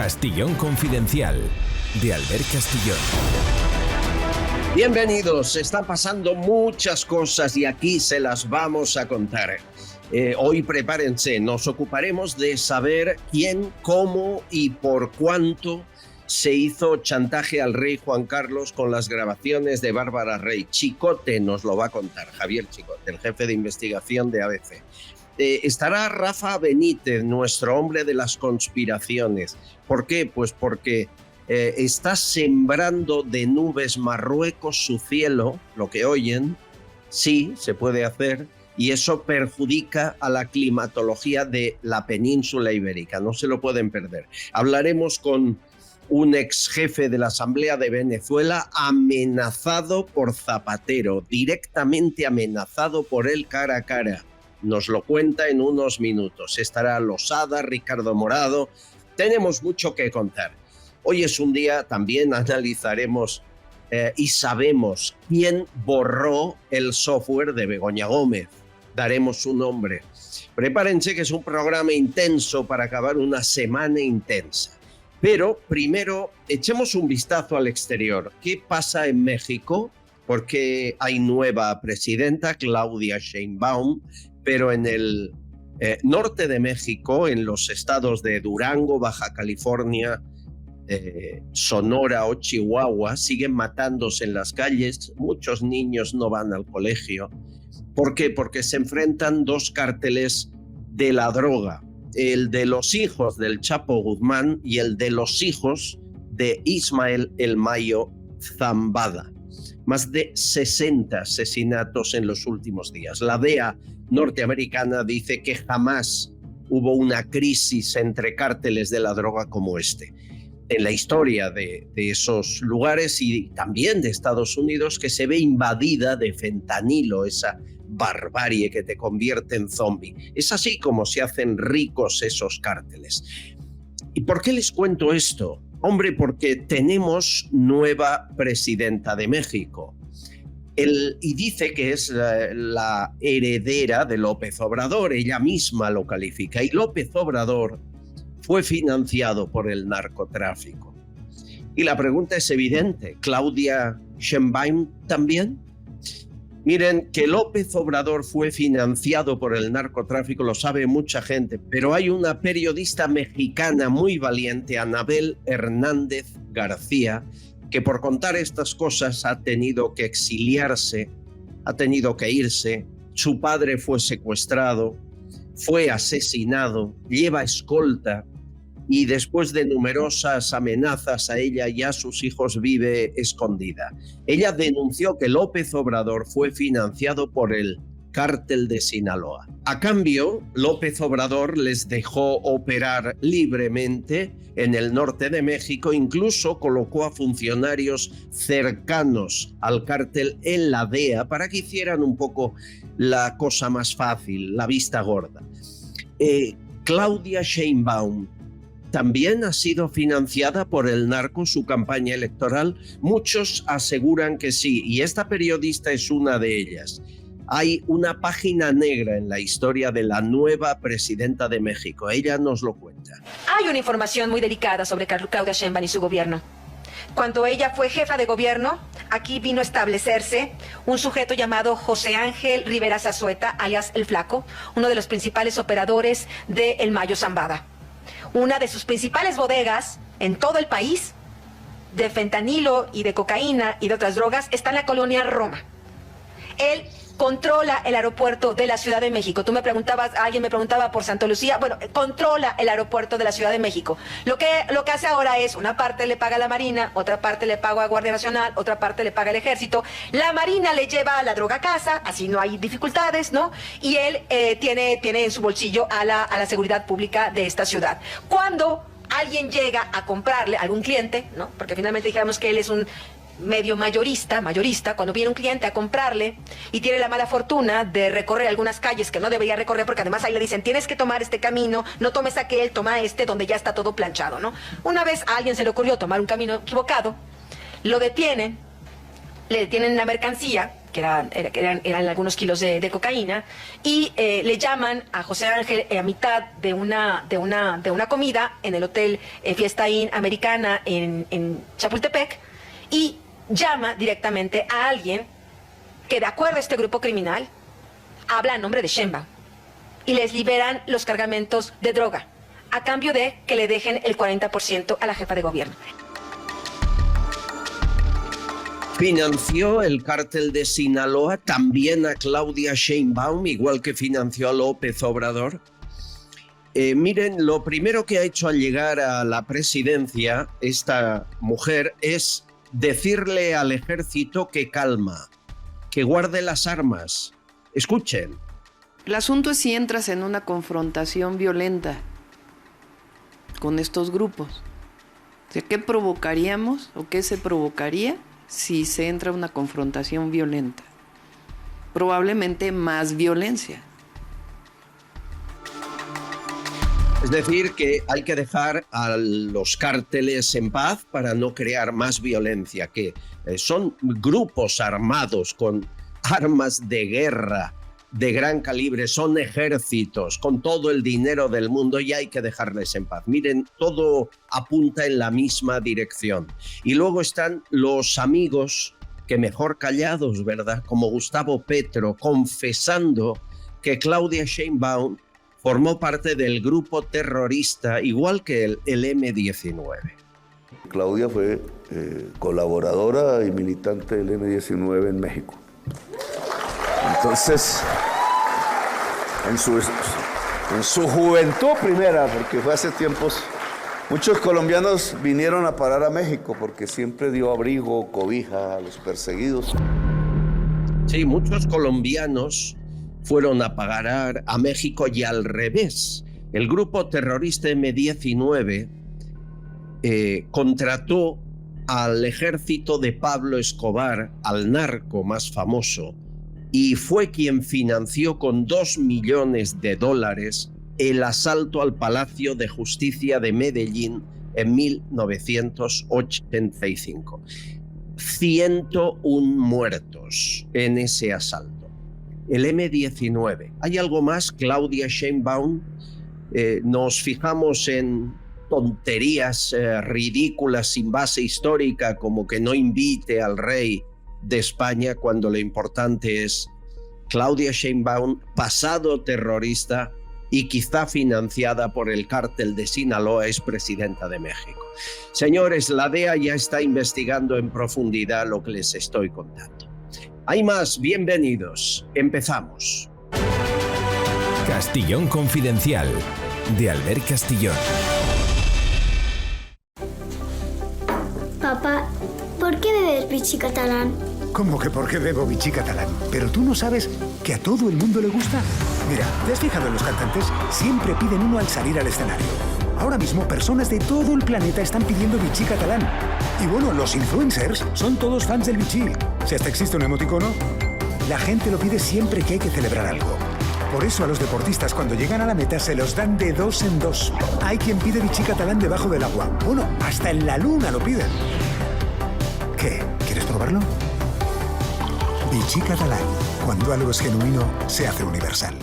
Castillón Confidencial, de Albert Castillón. Bienvenidos, están pasando muchas cosas y aquí se las vamos a contar. Hoy prepárense, nos ocuparemos de saber quién, cómo y por cuánto se hizo chantaje al rey Juan Carlos con las grabaciones de Bárbara Rey. Chicote nos lo va a contar, Javier Chicote, el jefe de investigación de ABC. Estará Rafa Benítez, nuestro hombre de las conspiraciones. ¿Por qué? Pues porque está sembrando de nubes Marruecos su cielo, lo que oyen, sí, se puede hacer, y eso perjudica a la climatología de la península ibérica, no se lo pueden perder. Hablaremos con un ex jefe de la Asamblea de Venezuela amenazado por Zapatero, directamente amenazado por él cara a cara. Nos lo cuenta en unos minutos. Estará Losada, Ricardo Morado. Tenemos mucho que contar. Hoy es un día, también analizaremos y sabemos quién borró el software de Begoña Gómez. Daremos su nombre. Prepárense que es un programa intenso para acabar una semana intensa. Pero primero echemos un vistazo al exterior. ¿Qué pasa en México? Porque hay nueva presidenta, Claudia Sheinbaum, pero en el norte de México, en los estados de Durango, Baja California, Sonora o Chihuahua, siguen matándose en las calles. Muchos niños no van al colegio. ¿Por qué? Porque se enfrentan dos cárteles de la droga. El de los hijos del Chapo Guzmán y el de los hijos de Ismael El Mayo Zambada. Más de 60 asesinatos en los últimos días. La DEA norteamericana dice que jamás hubo una crisis entre cárteles de la droga como este. En la historia de esos lugares y también de Estados Unidos, que se ve invadida de fentanilo, esa barbarie que te convierte en zombie. Es así como se hacen ricos esos cárteles. ¿Y por qué les cuento esto? Hombre, porque tenemos nueva presidenta de México. Y dice que es la heredera de López Obrador, ella misma lo califica. Y López Obrador fue financiado por el narcotráfico. Y la pregunta es evidente, ¿Claudia Sheinbaum también? Miren, que López Obrador fue financiado por el narcotráfico lo sabe mucha gente, pero hay una periodista mexicana muy valiente, Anabel Hernández García, que por contar estas cosas ha tenido que exiliarse, ha tenido que irse, su padre fue secuestrado, fue asesinado, lleva escolta y después de numerosas amenazas a ella y a sus hijos vive escondida. Ella denunció que López Obrador fue financiado por el cártel de Sinaloa. A cambio, López Obrador les dejó operar libremente en el norte de México, incluso colocó a funcionarios cercanos al cártel en la DEA para que hicieran un poco la cosa más fácil, la vista gorda. Claudia Sheinbaum también ha sido financiada por el narco su campaña electoral. Muchos aseguran que sí, y esta periodista es una de ellas. Hay una página negra en la historia de la nueva presidenta de México. Ella nos lo cuenta. Hay una información muy delicada sobre Claudia Sheinbaum y su gobierno. Cuando ella fue jefa de gobierno, aquí vino a establecerse un sujeto llamado José Ángel Rivera Zazueta, alias El Flaco, uno de los principales operadores de El Mayo Zambada. Una de sus principales bodegas en todo el país de fentanilo y de cocaína y de otras drogas está en la colonia Roma. Él controla el aeropuerto de la Ciudad de México. Tú me preguntabas, alguien me preguntaba por Santa Lucía. Bueno, controla el aeropuerto de la Ciudad de México. Lo que hace ahora es, una parte le paga a la Marina, otra parte le paga a Guardia Nacional, otra parte le paga al Ejército. La Marina le lleva la droga a casa, así no hay dificultades, ¿no? Y él tiene en su bolsillo a la seguridad pública de esta ciudad. Cuando alguien llega a comprarle, algún cliente, ¿no? Porque finalmente dijéramos que él es un medio mayorista, cuando viene un cliente a comprarle y tiene la mala fortuna de recorrer algunas calles que no debería recorrer, porque además ahí le dicen, tienes que tomar este camino, no tomes aquel, toma este donde ya está todo planchado, ¿no? Una vez a alguien se le ocurrió tomar un camino equivocado, lo detienen, le detienen la mercancía que eran algunos kilos de cocaína, y le llaman a José Ángel a mitad de una comida en el hotel Fiesta Inn Americana en Chapultepec, y llama directamente a alguien que, de acuerdo a este grupo criminal, habla a nombre de Sheinbaum, y les liberan los cargamentos de droga a cambio de que le dejen el 40% a la jefa de gobierno. Financió el cártel de Sinaloa también a Claudia Sheinbaum, igual que financió a López Obrador. Miren, lo primero que ha hecho al llegar a la presidencia esta mujer es decirle al ejército que calma, que guarde las armas. Escuchen. El asunto es si entras en una confrontación violenta con estos grupos. O sea, ¿qué provocaríamos o qué se provocaría si se entra en una confrontación violenta? Probablemente más violencia. Es decir, que hay que dejar a los cárteles en paz para no crear más violencia, que son grupos armados con armas de guerra de gran calibre, son ejércitos con todo el dinero del mundo y hay que dejarles en paz. Miren, todo apunta en la misma dirección. Y luego están los amigos que mejor callados, ¿verdad? Como Gustavo Petro, confesando que Claudia Sheinbaum formó parte del grupo terrorista, igual que el M-19. Claudia fue colaboradora y militante del M-19 en México. Entonces, en su juventud primera, porque fue hace tiempos, muchos colombianos vinieron a parar a México porque siempre dio abrigo, cobija a los perseguidos. Sí, muchos colombianos fueron a parar a México y al revés. El grupo terrorista M-19 contrató al ejército de Pablo Escobar, al narco más famoso, y fue quien financió con $2 millones el asalto al Palacio de Justicia de Medellín en 1985. 101 muertos en ese asalto. El M-19. ¿Hay algo más, Claudia Sheinbaum? Nos fijamos en tonterías ridículas sin base histórica, como que no invite al rey de España, cuando lo importante es Claudia Sheinbaum, pasado terrorista y quizá financiada por el cártel de Sinaloa, es presidenta de México. Señores, la DEA ya está investigando en profundidad lo que les estoy contando. Hay más, bienvenidos. Empezamos. Castillón Confidencial, de Albert Castillón. Papá, ¿por qué bebes Vichy catalán? ¿Cómo que por qué bebo Vichy catalán? ¿Pero tú no sabes que a todo el mundo le gusta? Mira, ¿te has fijado en los cantantes? Siempre piden uno al salir al escenario. Ahora mismo personas de todo el planeta están pidiendo Vichy catalán. Y bueno, los influencers son todos fans del Vichy. Si hasta existe un emoticono, la gente lo pide siempre que hay que celebrar algo. Por eso a los deportistas cuando llegan a la meta se los dan de 2 en 2. Hay quien pide Vichy catalán debajo del agua. Bueno, hasta en la luna lo piden. ¿Qué? ¿Quieres probarlo? Vichy catalán. Cuando algo es genuino, se hace universal.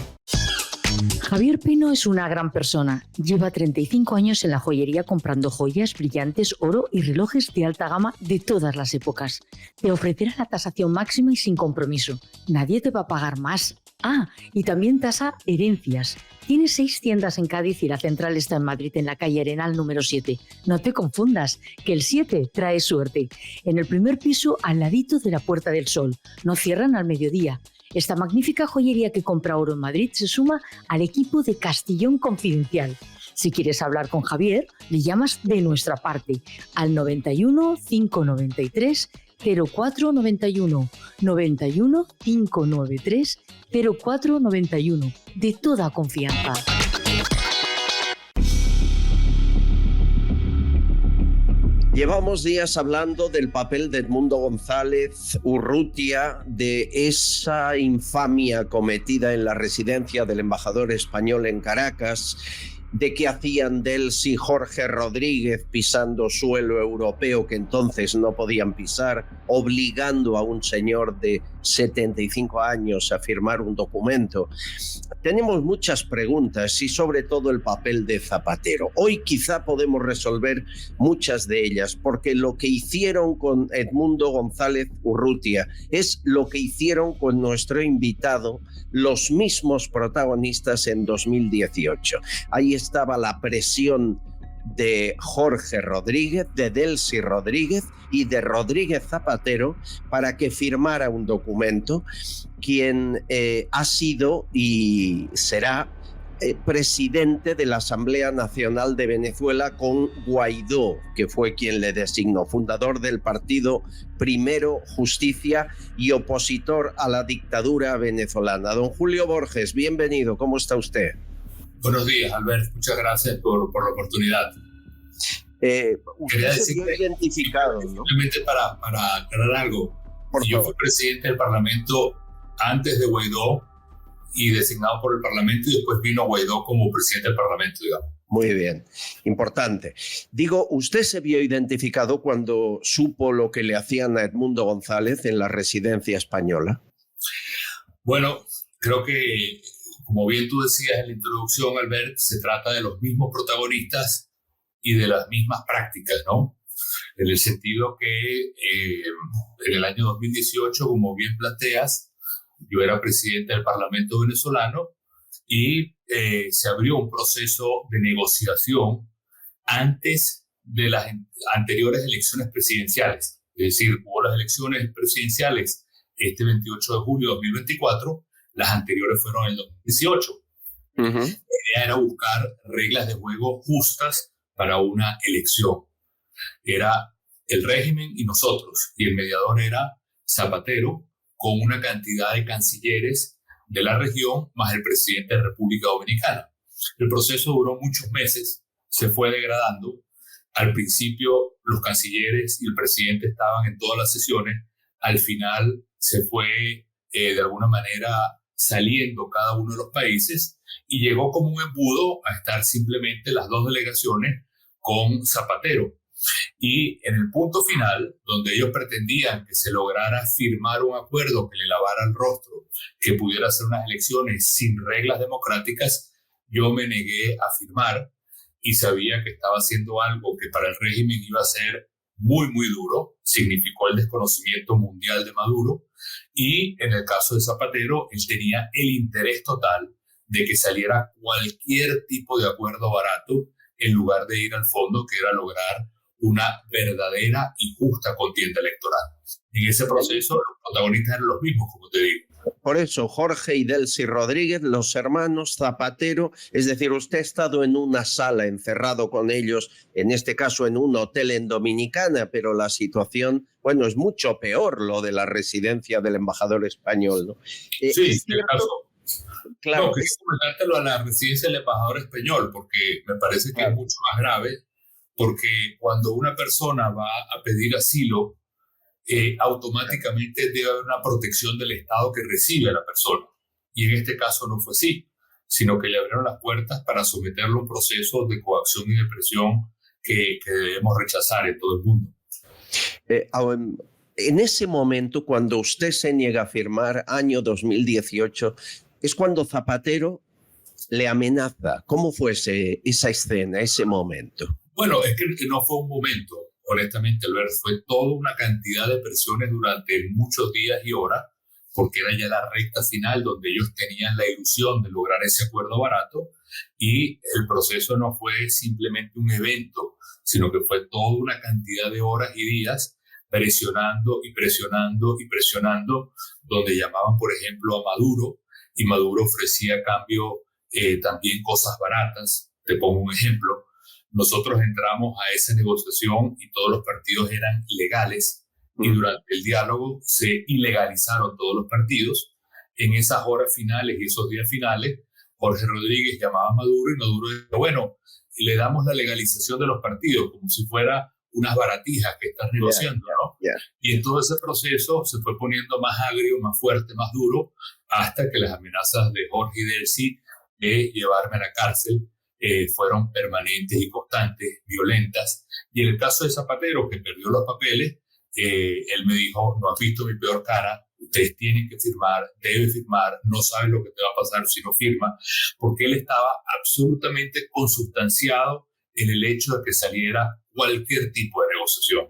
Javier Pino es una gran persona. Lleva 35 años en la joyería comprando joyas, brillantes, oro y relojes de alta gama de todas las épocas. Te ofrecerá la tasación máxima y sin compromiso. Nadie te va a pagar más. Ah, y también tasa herencias. Tiene 6 tiendas en Cádiz y la central está en Madrid, en la calle Arenal número 7. No te confundas, que el 7 trae suerte. En el primer piso, al ladito de la Puerta del Sol. No cierran al mediodía. Esta magnífica joyería que compra oro en Madrid se suma al equipo de Castillón Confidencial. Si quieres hablar con Javier, le llamas de nuestra parte al 91 593 0491, 91 593 0491, de toda confianza. Llevamos días hablando del papel de Edmundo González Urrutia, de esa infamia cometida en la residencia del embajador español en Caracas, de qué hacían Delcy y Jorge Rodríguez pisando suelo europeo que entonces no podían pisar, obligando a un señor de 75 años a firmar un documento. Tenemos muchas preguntas y sobre todo el papel de Zapatero. Hoy quizá podemos resolver muchas de ellas, porque lo que hicieron con Edmundo González Urrutia es lo que hicieron con nuestro invitado los mismos protagonistas en 2018. Ahí estaba la presión de Jorge Rodríguez, de Delcy Rodríguez y de Rodríguez Zapatero para que firmara un documento, quien ha sido y será presidente de la Asamblea Nacional de Venezuela con Guaidó, que fue quien le designó, fundador del partido Primero Justicia y opositor a la dictadura venezolana. Don Julio Borges, bienvenido, ¿cómo está usted? Buenos días, Albert. Muchas gracias por la oportunidad. Usted se vio identificado, ¿no? Simplemente para aclarar algo. Yo fui presidente del Parlamento antes de Guaidó y designado por el Parlamento, y después vino Guaidó como presidente del Parlamento, digamos. Muy bien, importante. Digo, ¿usted se vio identificado cuando supo lo que le hacían a Edmundo González en la residencia española? Bueno, creo que, como bien tú decías en la introducción, Albert, se trata de los mismos protagonistas y de las mismas prácticas, ¿no? En el sentido que en el año 2018, como bien planteas, yo era presidente del Parlamento venezolano y se abrió un proceso de negociación antes de las anteriores elecciones presidenciales. Es decir, hubo las elecciones presidenciales este 28 de julio de 2024, las anteriores fueron en el 2018. La idea era buscar reglas de juego justas para una elección. Era el régimen y nosotros, y el mediador era Zapatero, con una cantidad de cancilleres de la región, más el presidente de República Dominicana. El proceso duró muchos meses, se fue degradando. Al principio los cancilleres y el presidente estaban en todas las sesiones, al final se fue de alguna manera saliendo cada uno de los países y llegó como un embudo a estar simplemente las dos delegaciones con Zapatero. Y en el punto final, donde ellos pretendían que se lograra firmar un acuerdo que le lavara el rostro, que pudiera hacer unas elecciones sin reglas democráticas, yo me negué a firmar y sabía que estaba haciendo algo que para el régimen iba a ser muy, muy duro. Significó el desconocimiento mundial de Maduro, y en el caso de Zapatero, él tenía el interés total de que saliera cualquier tipo de acuerdo barato en lugar de ir al fondo, que era lograr una verdadera y justa contienda electoral. En ese proceso los protagonistas eran los mismos, como te digo. Por eso, Jorge y Delcy Rodríguez, los hermanos Zapatero, es decir, usted ha estado en una sala encerrado con ellos, en este caso en un hotel en Dominicana, pero la situación, bueno, es mucho peor lo de la residencia del embajador español, ¿no? Sí, en el caso. Claro. No, quería comentártelo a la residencia del embajador español, porque me parece que es mucho más grave, porque cuando una persona va a pedir asilo, automáticamente debe haber una protección del Estado que recibe a la persona. Y en este caso no fue así, sino que le abrieron las puertas para someterlo a un proceso de coacción y de presión que debemos rechazar en todo el mundo. En ese momento, cuando usted se niega a firmar, año 2018, es cuando Zapatero le amenaza. ¿Cómo fue esa escena, ese momento? Bueno, es que no fue un momento, honestamente, Albert, fue toda una cantidad de presiones durante muchos días y horas, porque era ya la recta final donde ellos tenían la ilusión de lograr ese acuerdo barato, y el proceso no fue simplemente un evento, sino que fue toda una cantidad de horas y días presionando y presionando y presionando, donde llamaban, por ejemplo, a Maduro, y Maduro ofrecía a cambio también cosas baratas. Te pongo un ejemplo. Nosotros entramos a esa negociación y todos los partidos eran legales, y durante el diálogo se ilegalizaron todos los partidos. En esas horas finales y esos días finales, Jorge Rodríguez llamaba a Maduro y Maduro decía, bueno, le damos la legalización de los partidos, como si fuera unas baratijas que estás negociando, ¿no? Y en todo ese proceso se fue poniendo más agrio, más fuerte, más duro, hasta que las amenazas de Jorge y Delcy de llevarme a la cárcel fueron permanentes y constantes, violentas. Y en el caso de Zapatero, que perdió los papeles, él me dijo, no has visto mi peor cara, ustedes tienen que firmar, debe firmar, no sabe lo que te va a pasar si no firma, porque él estaba absolutamente consustanciado en el hecho de que saliera cualquier tipo de negociación.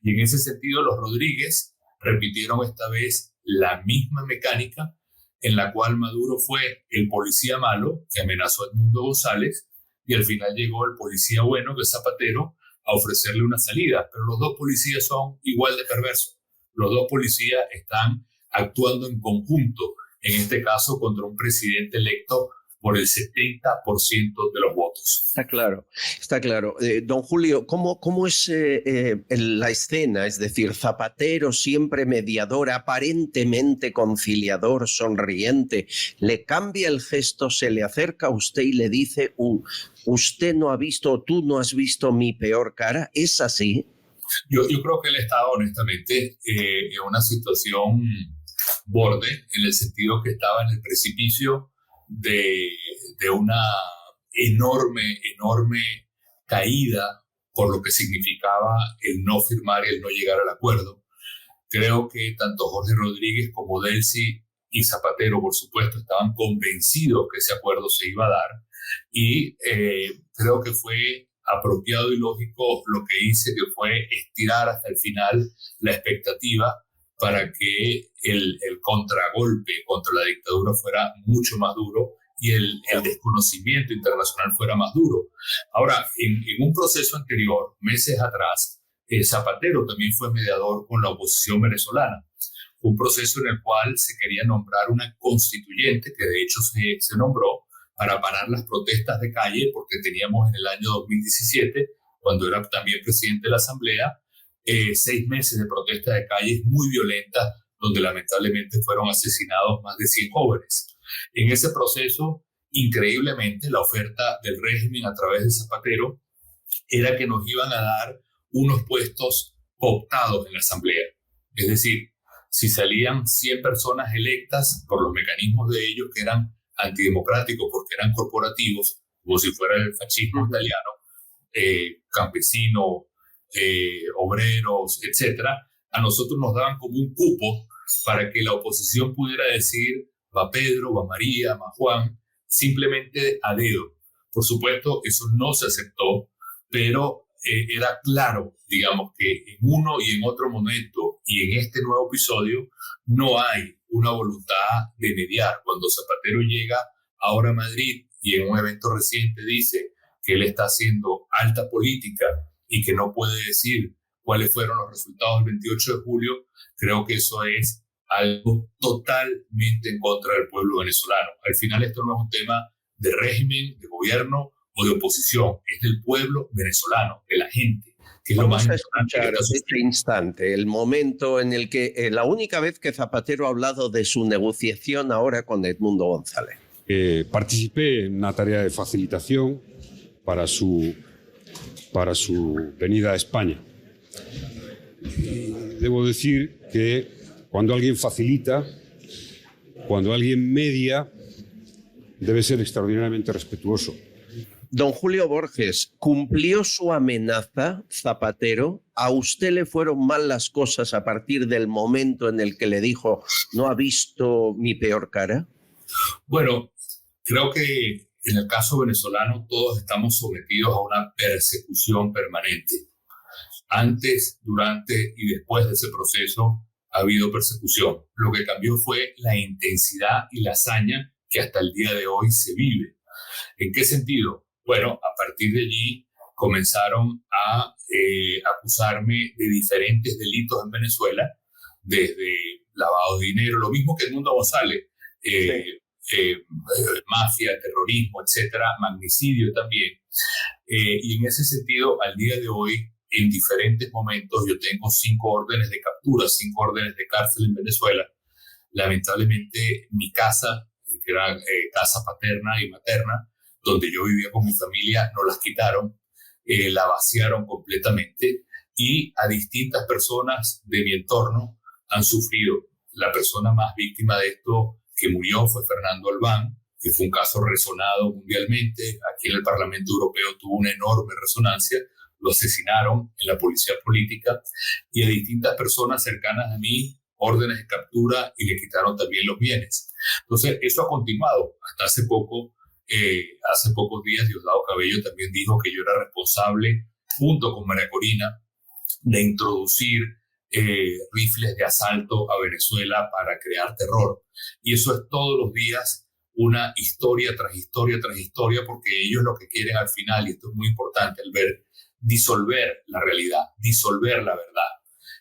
Y en ese sentido, los Rodríguez repitieron esta vez la misma mecánica en la cual Maduro fue el policía malo que amenazó a Edmundo González y al final llegó el policía bueno, que es Zapatero, a ofrecerle una salida. Pero los dos policías son igual de perversos. Los dos policías están actuando en conjunto, en este caso contra un presidente electo por el 70% de los votos. Está claro, está claro. Don Julio, ¿cómo es la escena? Es decir, Zapatero, siempre mediador, aparentemente conciliador, sonriente, le cambia el gesto, se le acerca a usted y le dice, usted no ha visto, tú no has visto mi peor cara. ¿Es así? Yo creo que él estaba honestamente en una situación borde, en el sentido que estaba en el precipicio de una enorme caída por lo que significaba el no firmar y el no llegar al acuerdo. Creo que tanto Jorge Rodríguez como Delcy y Zapatero, por supuesto, estaban convencidos que ese acuerdo se iba a dar y creo que fue apropiado y lógico lo que hice, que fue estirar hasta el final la expectativa para que el contragolpe contra la dictadura fuera mucho más duro y el desconocimiento internacional fuera más duro. Ahora, en un proceso anterior, meses atrás, Zapatero también fue mediador con la oposición venezolana. Un proceso en el cual se quería nombrar una constituyente, que de hecho se nombró, para parar las protestas de calle, porque teníamos en el año 2017, cuando era también presidente de la Asamblea, 6 meses de protestas de calles muy violentas, donde lamentablemente fueron asesinados más de 100 jóvenes. En ese proceso, increíblemente, la oferta del régimen a través de Zapatero era que nos iban a dar unos puestos cooptados en la Asamblea. Es decir, si salían 100 personas electas por los mecanismos de ellos que eran antidemocráticos porque eran corporativos, como si fuera el fascismo italiano, campesinos, obreros, etcétera, a nosotros nos daban como un cupo para que la oposición pudiera decir va Pedro, va María, va Juan, simplemente a dedo. Por supuesto, eso no se aceptó, pero era claro, digamos, que en uno y en otro momento y en este nuevo episodio no hay una voluntad de mediar. Cuando Zapatero llega ahora a Madrid y en un evento reciente dice que él está haciendo alta política y que no puede decir cuáles fueron los resultados del 28 de julio, creo que eso es algo totalmente en contra del pueblo venezolano. Al final esto no es un tema de régimen, de gobierno o de oposición, es del pueblo venezolano, de la gente, que es lo más importante. Vamos a escuchar este instante, el momento en el que, la única vez que Zapatero ha hablado de su negociación ahora con Edmundo González. Participé en una tarea de facilitación para su venida a España. Y debo decir que cuando alguien facilita, cuando alguien media, debe ser extraordinariamente respetuoso. Don Julio Borges, ¿cumplió su amenaza Zapatero? ¿A usted le fueron mal las cosas a partir del momento en el que le dijo no ha visto mi peor cara? Bueno, creo que en el caso venezolano todos estamos sometidos a una persecución permanente. Antes, durante y después de ese proceso ha habido persecución. Lo que cambió fue la intensidad y la hazaña que hasta el día de hoy se vive. ¿En qué sentido? Bueno, a partir de allí comenzaron a acusarme de diferentes delitos en Venezuela, desde lavado de dinero, lo mismo que Edmundo González, mafia, terrorismo, etcétera, magnicidio también. Y en ese sentido, al día de hoy, en diferentes momentos, yo tengo 5 órdenes de captura, 5 órdenes de cárcel en Venezuela. Lamentablemente, mi casa, que era casa paterna y materna, donde yo vivía con mi familia, nos las quitaron, la vaciaron completamente y a distintas personas de mi entorno han sufrido. La persona más víctima de esto que murió fue Fernando Albán, que fue un caso resonado mundialmente. Aquí en el Parlamento Europeo tuvo una enorme resonancia. Lo asesinaron en la policía política y a distintas personas cercanas a mí, órdenes de captura y le quitaron también los bienes. Entonces, eso ha continuado. Hasta hace pocos días, Diosdado Cabello también dijo que yo era responsable, junto con María Corina, de introducir rifles de asalto a Venezuela para crear terror. Y eso es todos los días una historia tras historia tras historia, porque ellos lo que quieren al final, y esto es muy importante, al ver, disolver la realidad, disolver la verdad.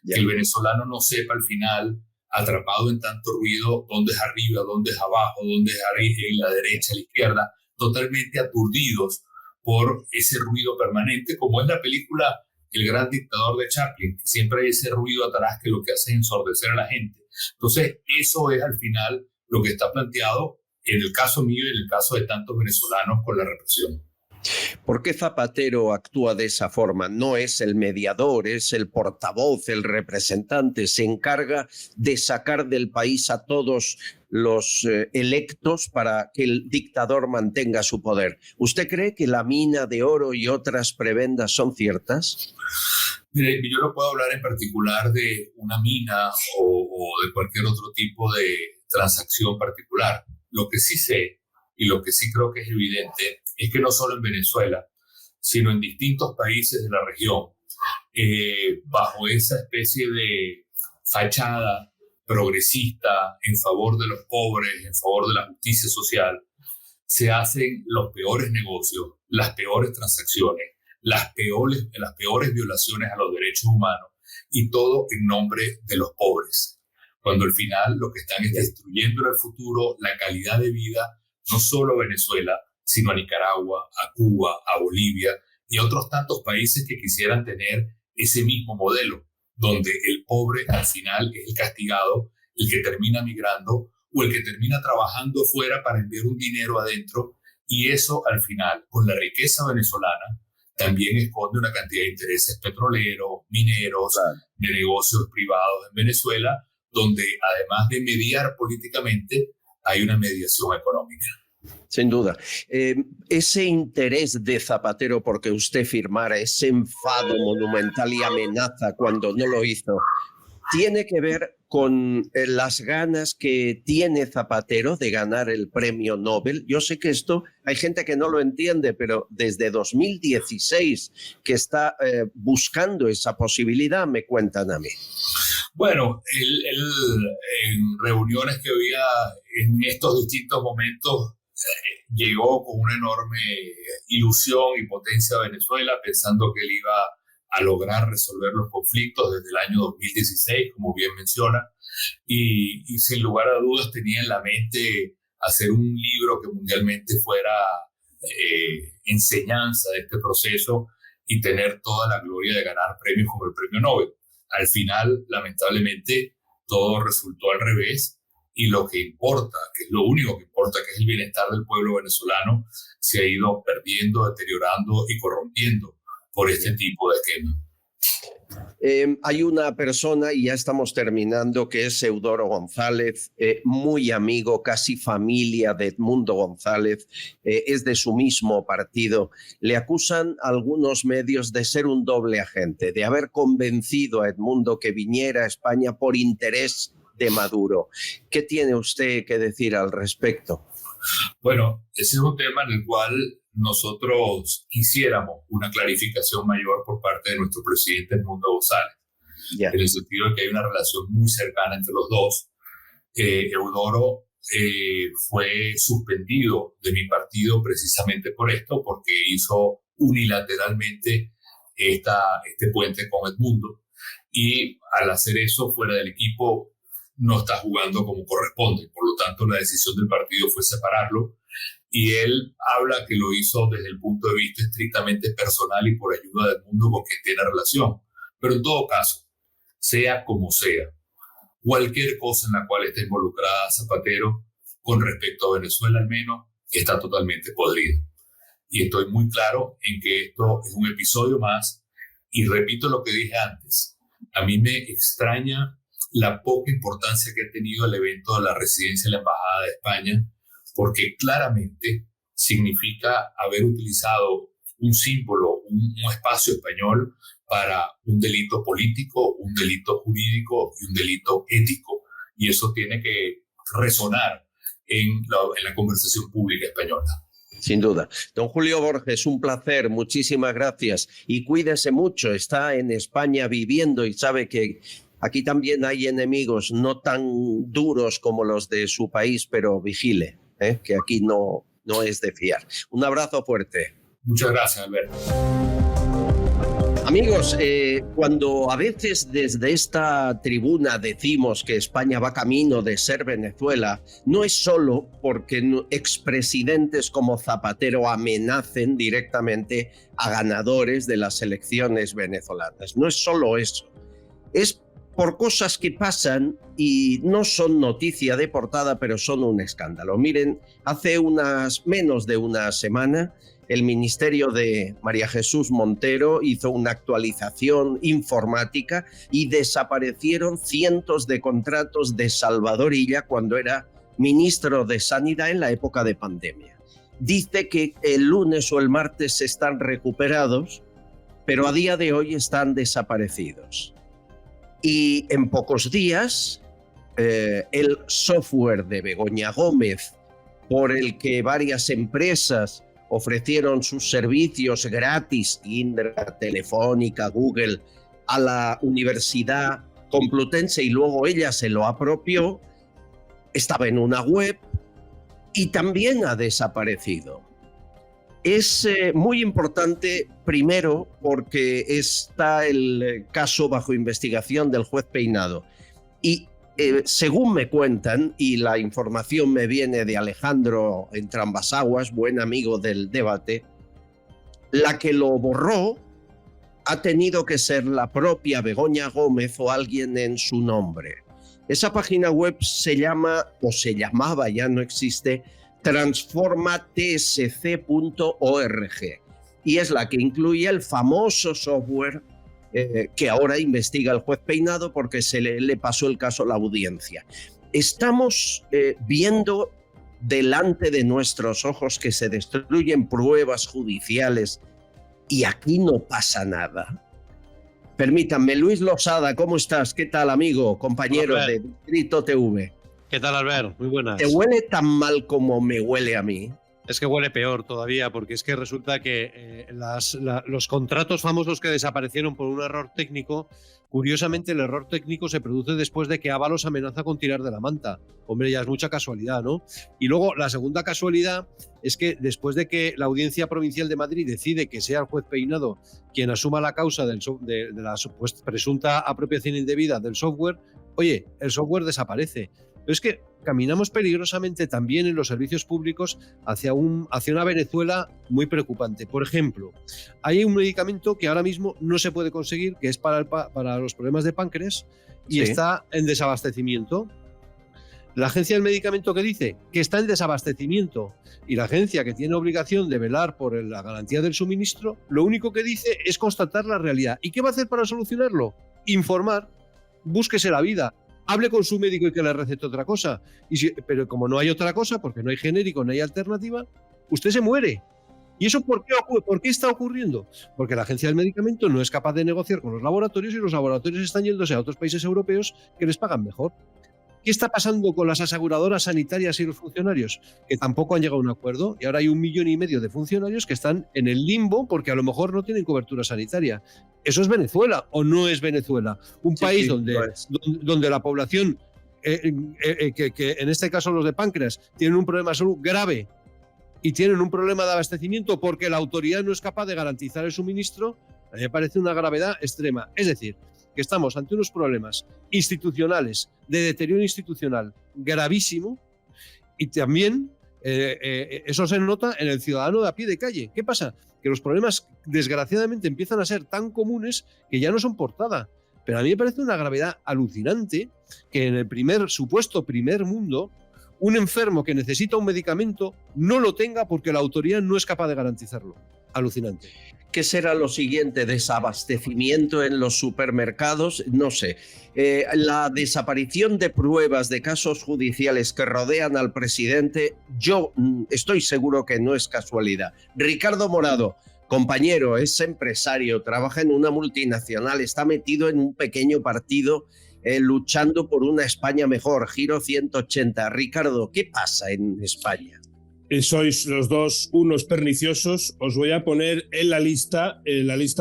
Yeah. Que el venezolano no sepa al final, atrapado en tanto ruido, dónde es arriba, dónde es abajo, dónde es arriba, en la derecha, a la izquierda, totalmente aturdidos por ese ruido permanente, como es la película El gran dictador de Chaplin, que siempre hay ese ruido atrás que lo que hace es ensordecer a la gente. Entonces, eso es al final lo que está planteado en el caso mío y en el caso de tantos venezolanos con la represión. ¿Por qué Zapatero actúa de esa forma? No es el mediador, es el portavoz, el representante. Se encarga de sacar del país a todos los electos para que el dictador mantenga su poder. ¿Usted cree que la mina de oro y otras prebendas son ciertas? Mire, yo no puedo hablar en particular de una mina o de cualquier otro tipo de transacción particular. Lo que sí sé y lo que sí creo que es evidente es que no solo en Venezuela, sino en distintos países de la región, bajo esa especie de fachada progresista en favor de los pobres, en favor de la justicia social, se hacen los peores negocios, las peores transacciones, las peores violaciones a los derechos humanos, y todo en nombre de los pobres. Cuando al final lo que están es destruyendo en el futuro la calidad de vida, no solo a Venezuela, sino a Nicaragua, a Cuba, a Bolivia y a otros tantos países que quisieran tener ese mismo modelo, donde el pobre al final es el castigado, el que termina migrando o el que termina trabajando afuera para enviar un dinero adentro, y eso al final, con la riqueza venezolana, también esconde una cantidad de intereses petroleros, mineros, de negocios privados en Venezuela, donde además de mediar políticamente, hay una mediación económica. Sin duda. Ese interés de Zapatero porque usted firmara ese enfado monumental y amenaza cuando no lo hizo, ¿tiene que ver con las ganas que tiene Zapatero de ganar el premio Nobel? Yo sé que esto hay gente que no lo entiende, pero desde 2016 que está buscando esa posibilidad, me cuentan a mí. Bueno, en reuniones que había en estos distintos momentos, llegó con una enorme ilusión y potencia a Venezuela, pensando que él iba a lograr resolver los conflictos desde el año 2016, como bien menciona, y sin lugar a dudas tenía en la mente hacer un libro que mundialmente fuera enseñanza de este proceso y tener toda la gloria de ganar premios como el Premio Nobel. Al final, lamentablemente, todo resultó al revés, y lo que importa, que es lo único que importa, que es el bienestar del pueblo venezolano, se ha ido perdiendo, deteriorando y corrompiendo por este tipo de esquema. Hay una persona, y ya estamos terminando, que es Eudoro González, muy amigo, casi familia de Edmundo González, es de su mismo partido. Le acusan algunos medios de ser un doble agente, de haber convencido a Edmundo que viniera a España por interés de Maduro. ¿Qué tiene usted que decir al respecto? Bueno, ese es un tema en el cual nosotros quisiéramos una clarificación mayor por parte de nuestro presidente Edmundo González, en el sentido de que hay una relación muy cercana entre los dos. Eudoro fue suspendido de mi partido precisamente por esto, porque hizo unilateralmente este puente con Edmundo, y al hacer eso fuera del equipo no está jugando como corresponde. Por lo tanto, la decisión del partido fue separarlo, y él habla que lo hizo desde el punto de vista estrictamente personal y por ayuda del mundo con quien tiene relación. Pero en todo caso, sea como sea, cualquier cosa en la cual esté involucrada Zapatero, con respecto a Venezuela al menos, está totalmente podrida. Y estoy muy claro en que esto es un episodio más, y repito lo que dije antes, a mí me extraña la poca importancia que ha tenido el evento de la residencia de la Embajada de España, porque claramente significa haber utilizado un símbolo, un espacio español para un delito político, un delito jurídico y un delito ético. Y eso tiene que resonar en la conversación pública española. Sin duda. Don Julio Borges, un placer, muchísimas gracias. Y cuídese mucho, está en España viviendo y sabe que aquí también hay enemigos no tan duros como los de su país, pero vigile, que aquí no es de fiar. Un abrazo fuerte. Muchas gracias, Alberto. Amigos, cuando a veces desde esta tribuna decimos que España va camino de ser Venezuela, no es solo porque expresidentes como Zapatero amenacen directamente a ganadores de las elecciones venezolanas. No es solo eso. Es por cosas que pasan y no son noticia de portada, pero son un escándalo. Miren, hace menos de una semana, el Ministerio de María Jesús Montero hizo una actualización informática y desaparecieron cientos de contratos de Salvador Illa cuando era ministro de Sanidad en la época de pandemia. Dice que el lunes o el martes están recuperados, pero a día de hoy están desaparecidos. Y en pocos días, el software de Begoña Gómez, por el que varias empresas ofrecieron sus servicios gratis, Indra, Telefónica, Google, a la Universidad Complutense y luego ella se lo apropió, estaba en una web y también ha desaparecido. Es muy importante, primero, porque está el caso bajo investigación del juez Peinado. Y según me cuentan, y la información me viene de Alejandro Entrambas-Aguas, buen amigo del debate, la que lo borró ha tenido que ser la propia Begoña Gómez o alguien en su nombre. Esa página web se llama, o se llamaba, ya no existe, transformatsc.org, y es la que incluye el famoso software que ahora investiga el juez Peinado porque se le pasó el caso a la audiencia. Estamos viendo delante de nuestros ojos que se destruyen pruebas judiciales y aquí no pasa nada. Permítanme, Luis Losada, ¿cómo estás? ¿Qué tal, amigo, compañero de Distrito TV? ¿Qué tal, Albert? Muy buenas. ¿Te huele tan mal como me huele a mí? Es que huele peor todavía, porque es que resulta que los contratos famosos que desaparecieron por un error técnico, curiosamente el error técnico se produce después de que Ábalos amenaza con tirar de la manta. Hombre, ya es mucha casualidad, ¿no? Y luego la segunda casualidad es que después de que la Audiencia Provincial de Madrid decide que sea el juez Peinado quien asuma la causa de la presunta apropiación indebida del software, oye, el software desaparece. Pero es que caminamos peligrosamente también en los servicios públicos hacia una Venezuela muy preocupante. Por ejemplo, hay un medicamento que ahora mismo no se puede conseguir, que es para los problemas de páncreas, y está en desabastecimiento. La agencia del medicamento que dice que está en desabastecimiento y la agencia que tiene obligación de velar por la garantía del suministro, lo único que dice es constatar la realidad. ¿Y qué va a hacer para solucionarlo? Informar, búsquese la vida. Hable con su médico y que le recete otra cosa. Pero como no hay otra cosa, porque no hay genérico, no hay alternativa, usted se muere. ¿Y eso por qué está ocurriendo? Porque la agencia del medicamento no es capaz de negociar con los laboratorios y los laboratorios están yéndose a otros países europeos que les pagan mejor. ¿Qué está pasando con las aseguradoras sanitarias y los funcionarios? Que tampoco han llegado a un acuerdo y ahora hay 1,5 millones de funcionarios que están en el limbo porque a lo mejor no tienen cobertura sanitaria. ¿Eso es Venezuela o no es Venezuela? Un país donde la población, que en este caso los de páncreas, tienen un problema de salud grave y tienen un problema de abastecimiento porque la autoridad no es capaz de garantizar el suministro, a mí me parece una gravedad extrema. Es decir, que estamos ante unos problemas institucionales, de deterioro institucional gravísimo, y también eso se nota en el ciudadano de a pie de calle. ¿Qué pasa? Que los problemas desgraciadamente empiezan a ser tan comunes que ya no son portada. Pero a mí me parece una gravedad alucinante que en el supuesto primer mundo un enfermo que necesita un medicamento no lo tenga porque la autoridad no es capaz de garantizarlo. Alucinante. ¿Qué será lo siguiente? ¿Desabastecimiento en los supermercados? No sé. La desaparición de pruebas de casos judiciales que rodean al presidente, yo estoy seguro que no es casualidad. Ricardo Morado, compañero, es empresario, trabaja en una multinacional, está metido en un pequeño partido luchando por una España mejor, Giro 180. Ricardo, ¿qué pasa en España? Sois los dos unos perniciosos. Os voy a poner en la lista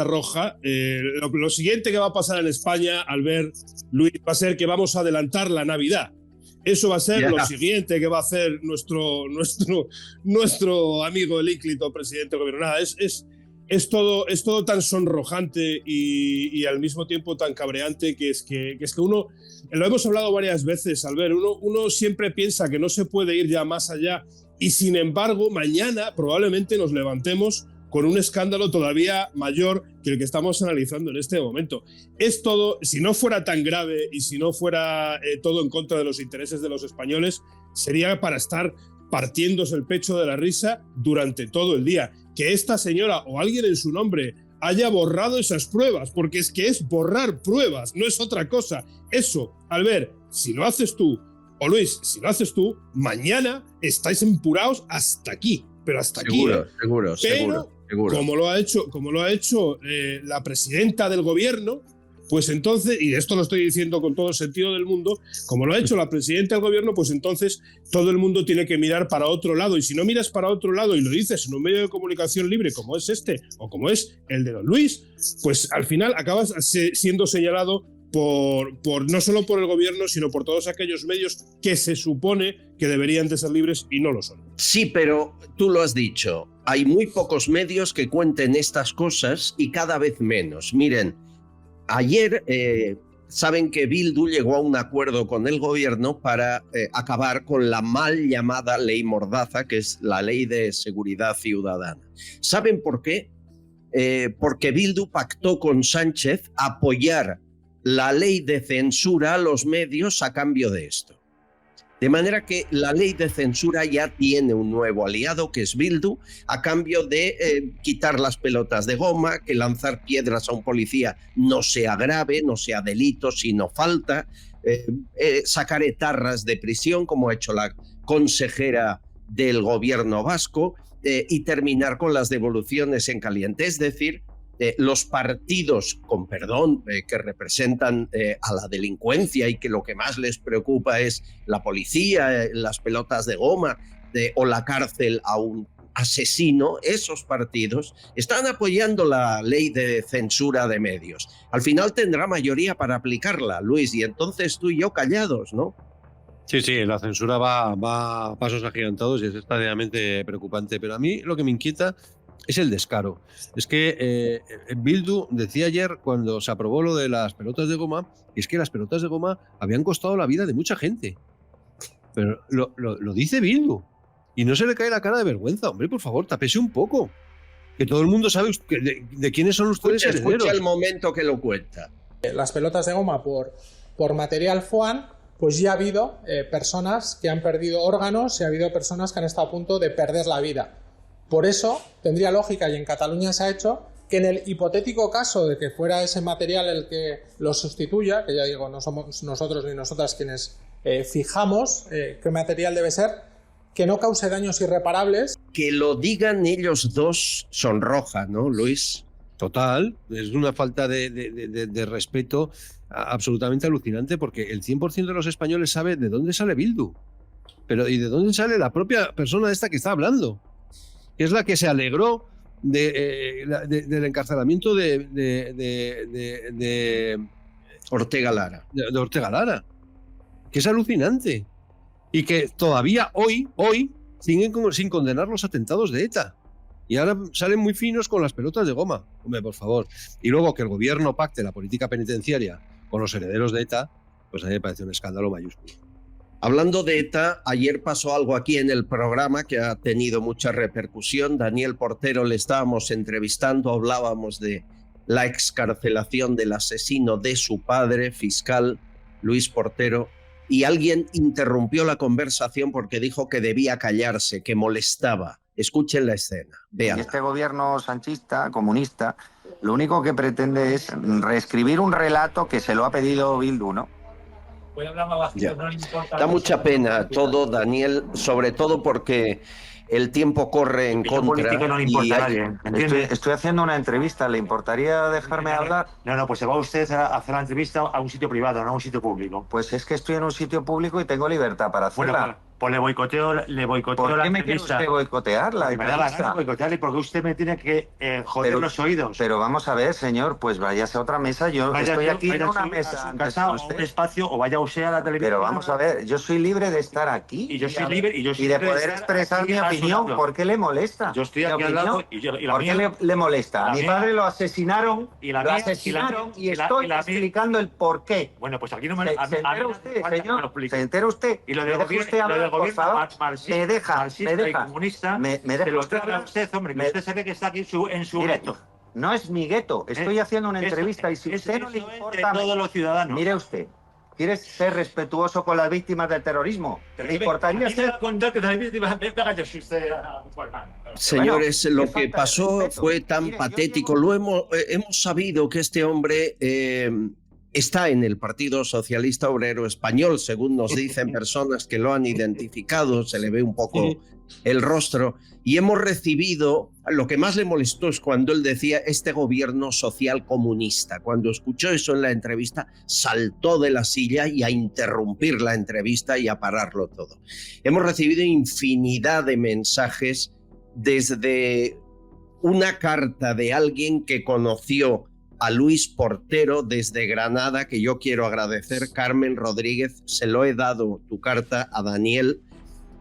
roja. Lo siguiente que va a pasar en España, Albert, Luis, va a ser que vamos a adelantar la Navidad. Eso va a ser lo siguiente que va a hacer nuestro amigo el ínclito presidente del gobierno. Nada, es todo tan sonrojante y al mismo tiempo tan cabreante que es que uno, lo hemos hablado varias veces, Albert, uno siempre piensa que no se puede ir ya más allá y sin embargo mañana probablemente nos levantemos con un escándalo todavía mayor que el que estamos analizando en este momento. Es todo, si no fuera tan grave y si no fuera todo en contra de los intereses de los españoles, sería para estar partiéndose el pecho de la risa durante todo el día. Que esta señora o alguien en su nombre haya borrado esas pruebas, porque es que es borrar pruebas, no es otra cosa. Eso, Albert, si lo haces tú, o Luis, si lo haces tú, mañana estáis empurados hasta aquí, pero hasta seguro, aquí. Seguro. Como lo ha hecho la presidenta del gobierno, pues entonces, y esto lo estoy diciendo con todo el sentido del mundo, como lo ha hecho la presidenta del gobierno, pues entonces todo el mundo tiene que mirar para otro lado. Y si no miras para otro lado y lo dices en un medio de comunicación libre como es este o como es el de don Luis, pues al final acabas siendo señalado por no solo por el gobierno, sino por todos aquellos medios que se supone que deberían de ser libres y no lo son. Sí, pero tú lo has dicho, hay muy pocos medios que cuenten estas cosas y cada vez menos. Miren, ayer saben que Bildu llegó a un acuerdo con el gobierno para acabar con la mal llamada ley Mordaza, que es la ley de seguridad ciudadana. ¿Saben por qué? Porque Bildu pactó con Sánchez apoyar la ley de censura a los medios a cambio de esto. De manera que la ley de censura ya tiene un nuevo aliado, que es Bildu, a cambio de quitar las pelotas de goma, que lanzar piedras a un policía no sea grave, no sea delito, sino falta, sacar etarras de prisión, como ha hecho la consejera del gobierno vasco, y terminar con las devoluciones en caliente. Es decir, los partidos, con perdón, que representan a la delincuencia y que lo que más les preocupa es la policía, las pelotas de goma o la cárcel a un asesino, esos partidos están apoyando la ley de censura de medios. Al final tendrá mayoría para aplicarla, Luis, y entonces tú y yo callados, ¿no? Sí, la censura va a pasos agigantados y es extraordinariamente preocupante, pero a mí lo que me inquieta es el descaro. Es que Bildu decía ayer, cuando se aprobó lo de las pelotas de goma, es que las pelotas de goma habían costado la vida de mucha gente. Pero lo dice Bildu. Y no se le cae la cara de vergüenza. Hombre, por favor, tápese un poco. Que todo el mundo sabe de quiénes son ustedes herederos. Escucha el momento que lo cuenta. Las pelotas de goma por material FOAN, pues ya ha habido personas que han perdido órganos y ha habido personas que han estado a punto de perder la vida. Por eso tendría lógica, y en Cataluña se ha hecho, que en el hipotético caso de que fuera ese material el que lo sustituya, que ya digo, no somos nosotros ni nosotras quienes fijamos qué material debe ser, que no cause daños irreparables. Que lo digan ellos dos sonroja, ¿no, Luis? Total, es una falta de respeto absolutamente alucinante, porque el 100% de los españoles sabe de dónde sale Bildu, pero y de dónde sale la propia persona esta que está hablando, que es la que se alegró del encarcelamiento de Ortega Lara. De Ortega Lara, que es alucinante. Y que todavía hoy siguen sin condenar los atentados de ETA. Y ahora salen muy finos con las pelotas de goma. Hombre, por favor. Y luego que el gobierno pacte la política penitenciaria con los herederos de ETA, pues a mí me parece un escándalo mayúsculo. Hablando de ETA, ayer pasó algo aquí en el programa que ha tenido mucha repercusión. Daniel Portero le estábamos entrevistando, hablábamos de la excarcelación del asesino de su padre, fiscal Luis Portero, y alguien interrumpió la conversación porque dijo que debía callarse, que molestaba. Escuchen la escena, vean. Este gobierno sanchista, comunista, lo único que pretende es reescribir un relato que se lo ha pedido Bildu, ¿no? Da mucha pena todo, Daniel, sobre todo porque el tiempo corre en contra. Política no le importa a nadie, hay... ¿entiende? Estoy haciendo una entrevista, ¿le importaría dejarme hablar? No, pues se va usted a hacer la entrevista a un sitio privado, no a un sitio público. Pues es que estoy en un sitio público y tengo libertad para hacerla. Bueno, pues le boicoteo ¿Por la qué me quiere entrevista. usted boicotear la Me da la entrevista? gana boicotearle porque usted me tiene que joder los oídos. Pero vamos a ver, señor, pues váyase a otra mesa. Yo estoy aquí en una mesa. A su casa, o un espacio, o vaya usted a la televisión. Pero vamos a ver, yo soy libre de estar aquí. Y yo soy libre y de poder expresar mi opinión. ¿Por qué le molesta? Yo estoy aquí al lado y la ¿Por mía, qué le molesta? A mi mía, padre lo asesinaron, y la lo mía, asesinaron y y la- estoy y la- explicando el por qué. Bueno, pues aquí no me ¿Se entera usted, señor? ¿Se entera usted? Y lo ¿Me del deja gobierno, usted hablar, por favor? marxista, Me deja. y comunista, Me deja se lo usted traga hablar. usted, hombre, que usted sabe que está aquí en su Mire, gueto. no es mi gueto, estoy haciendo una entrevista y si usted no le importa... de todos los ciudadanos. Mire usted, ¿quieres ser respetuoso con las víctimas del terrorismo? ¿Le importaría ser...? Señores, Bueno, lo qué que falta de pasó respeto. fue tan Mire, yo patético. Hemos sabido que este hombre está en el Partido Socialista Obrero Español, según nos dicen personas que lo han identificado, se le ve un poco el rostro, y hemos recibido, lo que más le molestó es cuando él decía este gobierno social comunista. Cuando escuchó eso en la entrevista, saltó de la silla y a interrumpir la entrevista y a pararlo todo. Hemos recibido infinidad de mensajes desde una carta de alguien que conoció a Luis Portero desde Granada, que yo quiero agradecer. Carmen Rodríguez, se lo he dado tu carta a Daniel.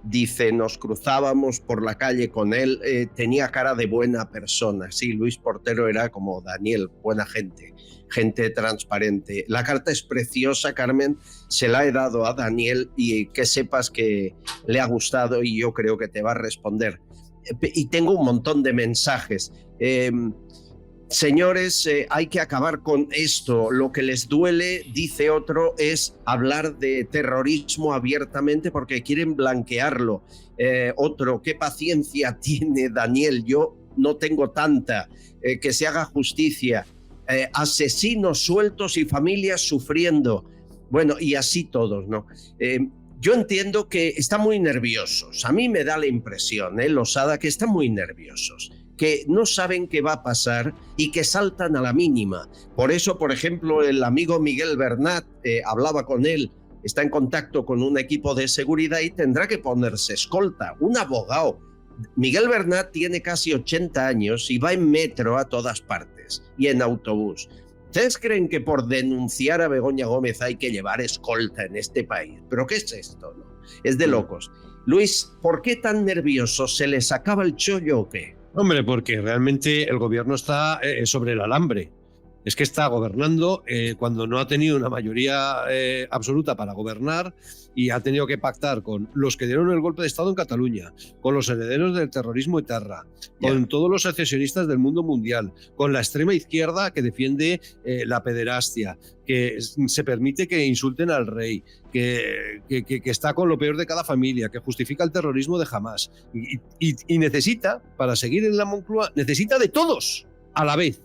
Dice, nos cruzábamos por la calle con él, tenía cara de buena persona. Sí, Luis Portero era como Daniel, buena gente, gente transparente. La carta es preciosa, Carmen, se la he dado a Daniel y que sepas que le ha gustado y yo creo que te va a responder. Y tengo un montón de mensajes. Señores, hay que acabar con esto. Lo que les duele, dice otro, es hablar de terrorismo abiertamente porque quieren blanquearlo. Otro, qué paciencia tiene Daniel, yo no tengo tanta. Que se haga justicia. Asesinos sueltos y familias sufriendo. Bueno, y así todos, ¿no? Yo entiendo que están muy nerviosos. A mí me da la impresión, Losada, que están muy nerviosos, que no saben qué va a pasar y que saltan a la mínima. Por eso, por ejemplo, el amigo Miguel Bernat, hablaba con él, está en contacto con un equipo de seguridad y tendrá que ponerse escolta, un abogado. Miguel Bernat tiene casi 80 años y va en metro a todas partes y en autobús. ¿Ustedes creen que por denunciar a Begoña Gómez hay que llevar escolta en este país? ¿Pero qué es esto? ¿No? Es de locos. Luis, ¿por qué tan nerviosos? ¿Se les acaba el chollo o qué? Hombre, porque realmente el gobierno está sobre el alambre. Es que está gobernando cuando no ha tenido una mayoría absoluta para gobernar y ha tenido que pactar con los que dieron el golpe de Estado en Cataluña, con los herederos del terrorismo etarra, con todos los secesionistas del mundo mundial, con la extrema izquierda que defiende la pederastia, que se permite que insulten al rey, que está con lo peor de cada familia, que justifica el terrorismo de Hamás y necesita, para seguir en la Moncloa, necesita de todos a la vez.